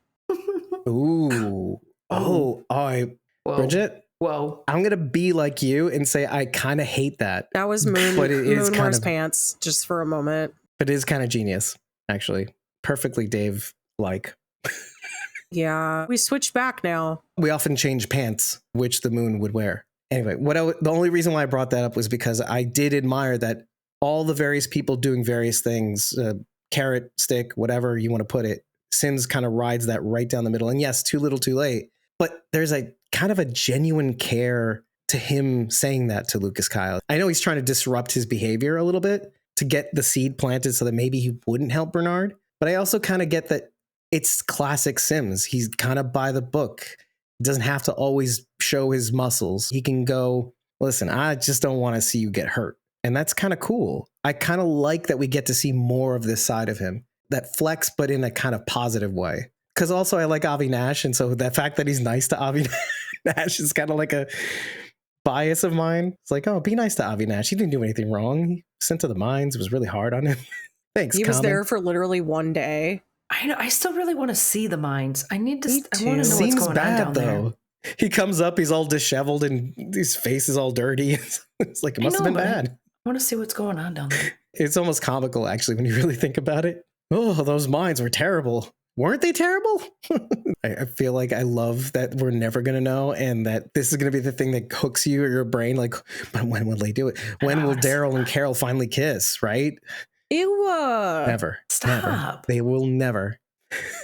Ooh. Oh, Whoa. Bridget? Whoa. I'm going to be like you and say I kind of hate that. That was Moon, But it is Moon kind wears of- pants just for a moment. But it is kind of genius, actually. Perfectly Dave-like. Yeah. We switched back now. We often change pants, which the moon would wear. Anyway, the only reason why I brought that up was because I did admire that all the various people doing various things, carrot, stick, whatever you want to put it, Sims kind of rides that right down the middle. And yes, too little, too late. But there's a kind of a genuine care to him saying that to Lucas Kyle. I know he's trying to disrupt his behavior a little bit to get the seed planted so that maybe he wouldn't help Bernard. But I also kind of get that it's classic Sims. He's kind of by the book. He doesn't have to always show his muscles. He can go, listen, I just don't want to see you get hurt. And that's kind of cool. I kind of like that we get to see more of this side of him. That flex, but in a kind of positive way. Because also I like Avi Nash. And so the fact that he's nice to Avi Nash is kind of like a bias of mine. It's like, oh, be nice to Avi Nash. He didn't do anything wrong. He sent to the mines. It was really hard on him. Thanks, He was Common. there for literally one day. I know. I still really want to see the mines. I need to. Me I want too. to know what's Seems going bad on down though. He comes up, he's all disheveled and his face is all dirty. It's like, it must have been bad. I want to see what's going on down there. It's almost comical, actually, when you really think about it. Oh, those mines were terrible. Weren't they terrible? I feel like I love that we're never going to know, and that this is going to be the thing that hooks you or your brain. Like, but when will they do it? When will Daryl and Carol finally kiss, right? Ew. Never. Stop. Never. They will never.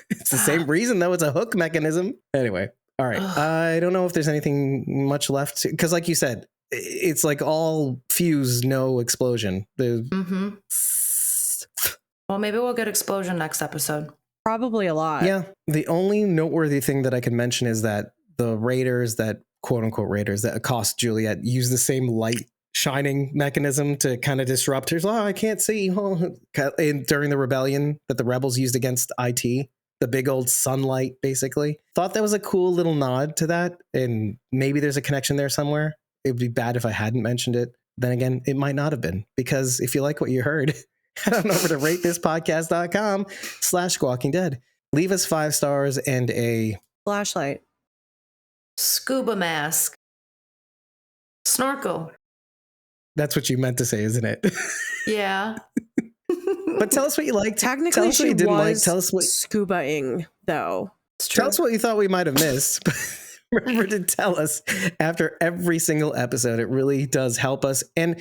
It's the same reason, though. It's a hook mechanism. Anyway. All right. Ugh. I don't know if there's anything much left. Because like you said, it's like all fuse, no explosion. Mm-hmm. Well, maybe we'll get explosion next episode. Probably a lot. Yeah. The only noteworthy thing that I can mention is that the raiders that, quote unquote raiders that accost Juliet use the same light shining mechanism to kind of disrupt her. Oh, I can't see. And during the rebellion that the rebels used against IT, the big old sunlight, basically. Thought that was a cool little nod to that. And maybe there's a connection there somewhere. It would be bad if I hadn't mentioned it. Then again, it might not have been, because if you like what you heard, head on over to ratethispodcast.com/squawking-dead. Leave us 5 stars and a Flashlight. Scuba mask. Snorkel. That's what you meant to say, isn't it? Yeah. But tell us what you liked. Tell Technically, us what she you didn't like. was Tell us what scuba-ing, though. It's true. Tell us what you thought we might have missed. Remember to tell us after every single episode. It really does help us. And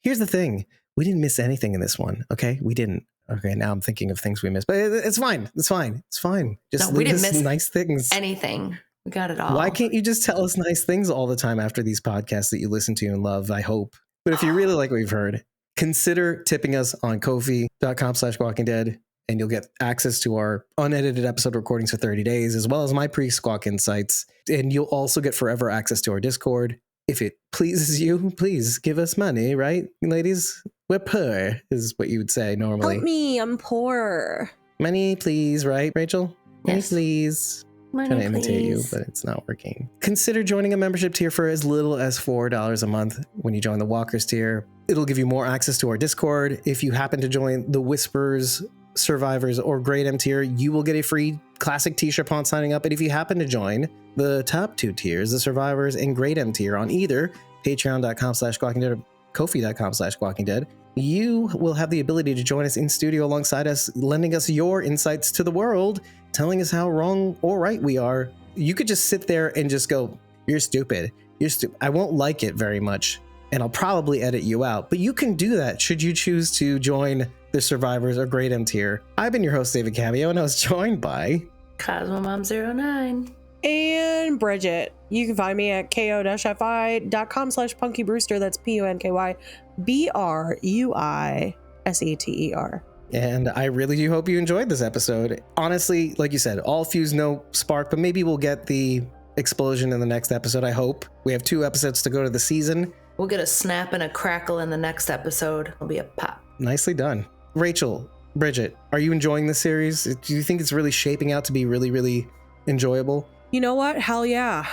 here's the thing. We didn't miss anything in this one. Okay. We didn't. Okay. Now I'm thinking of things we missed, but it's fine. It's fine. It's fine. Just No, we leave didn't us miss nice things. Anything. We got it all. Why can't you just tell us nice things all the time after these podcasts that you listen to and love? I hope. But if you really like what we've heard, consider tipping us on Ko-fi.com/squawking-dead, and you'll get access to our unedited episode recordings for 30 days, as well as my pre-squawk insights. And you'll also get forever access to our Discord. If it pleases you, please give us money, right, ladies? We're poor, is what you would say normally. Help me, I'm poor. Money, please, right, Rachel? Money, Yes. please. Money, Trying to imitate you, please. but it's not working. Consider joining a membership tier for as little as $4 a month. When you join the Walkers tier, it'll give you more access to our Discord. If you happen to join the Whispers, Survivors, or Great M tier, you will get a free classic t-shirt upon signing up. And if you happen to join the top 2 tiers, the Survivors and Great M tier, on either patreon.com/squawking-dead or ko-fi.com/squawking-dead, you will have the ability to join us in studio alongside us, lending us your insights to the world, telling us how wrong or right we are. You could just sit there and just go, you're stupid. You're stupid. I won't like it very much, and I'll probably edit you out. But you can do that should you choose to join the Survivors or Great M tier. I've been your host, David Cavio, and I was joined by CosmoMom09. And Bridget. You can find me at ko-fi.com/punkybrewster. That's PUNKYBRUISETER. And I really do hope you enjoyed this episode. Honestly, like you said, all fuse, no spark, but maybe we'll get the explosion in the next episode. I hope. We have 2 episodes to go to the season. We'll get a snap and a crackle in the next episode. It'll be a pop. Nicely done. Rachel, Bridget, are you enjoying this series? Do you think it's really shaping out to be really, really enjoyable? You know what? Hell yeah.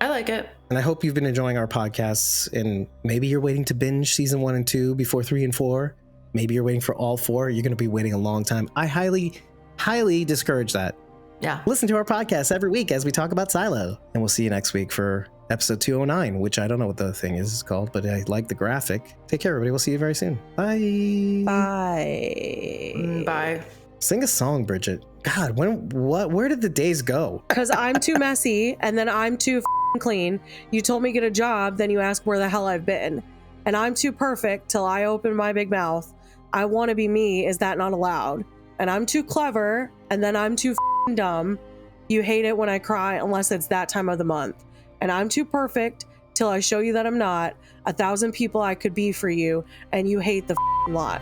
I like it. And I hope you've been enjoying our podcasts, and maybe you're waiting to binge season 1 and 2 before 3 and 4. Maybe you're waiting for all 4. You're going to be waiting a long time. I highly, highly discourage that. Yeah. Listen to our podcast every week as we talk about Silo. And we'll see you next week for episode 209, which I don't know what the thing is called, but I like the graphic. Take care, everybody. We'll see you very soon. Bye. Bye. Bye. Sing a song, Bridget. God, where did the days go? Because I'm too messy and then I'm too clean. You told me to get a job, then you ask where the hell I've been. And I'm too perfect till I open my big mouth. I want to be me. Is that not allowed? And I'm too clever and then I'm too dumb. You hate it when I cry unless it's that time of the month. And I'm too perfect till I show you that I'm not. 1,000 people I could be for you, and you hate the lot.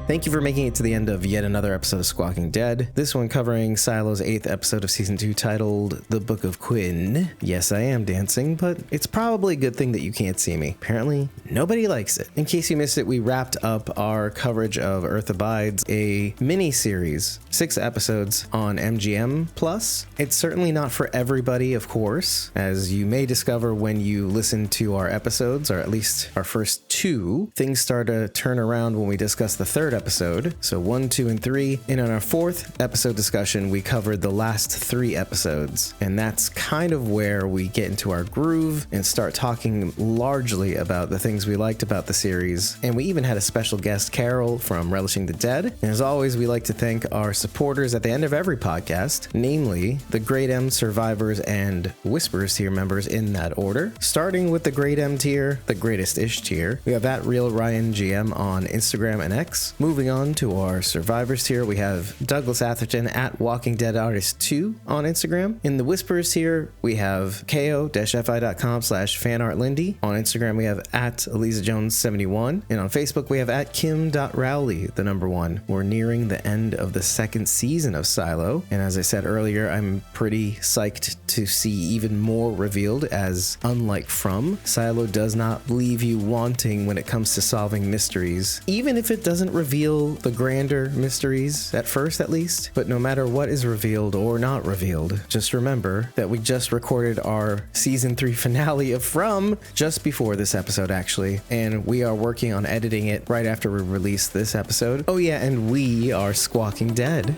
Thank you for making it to the end of yet another episode of Squawking Dead. This one covering Silo's 8th episode of season 2, titled The Book of Quinn. Yes, I am dancing, but it's probably a good thing that you can't see me. Apparently, nobody likes it. In case you missed it, we wrapped up our coverage of Earth Abides, a mini-series, 6 episodes on MGM Plus. It's certainly not for everybody, of course, as you may discover when you listen to our episodes, or at least our first 2. Things start to turn around when we discuss the 3rd episode, so 1, 2, and 3. And on our 4th episode discussion, we covered the last 3 episodes, and that's kind of where we get into our groove and start talking largely about the things we liked about the series. And we even had a special guest, Carol from Relishing the Dead. And as always, we like to thank our supporters at the end of every podcast, namely the Great M Survivors and Whispers tier members in that order. Starting with the Great M tier, the Greatest Ish tier, we have at Real Ryan GM on Instagram and X. Moving on to our Survivors tier, we have Douglas Atherton at Walking Dead Artist 2 on Instagram. In the Whispers tier, we have ko-fi.com/fanartlindy. On Instagram, we have at ElizaJones71. And on Facebook, we have at Kim.Rowley, the number 1. We're nearing the end of the 2nd season of Silo. And as I said earlier, I'm pretty psyched to see even more revealed, as unlike From, Silo does not leave you wanting when it comes to solving mysteries, even if it doesn't reveal the grander mysteries at first, at least. But no matter what is revealed or not revealed, just remember that we just recorded our season 3 finale of From just before this episode, actually, and we are working on editing it right after we release this episode. Oh yeah, and we are Squawking Dead.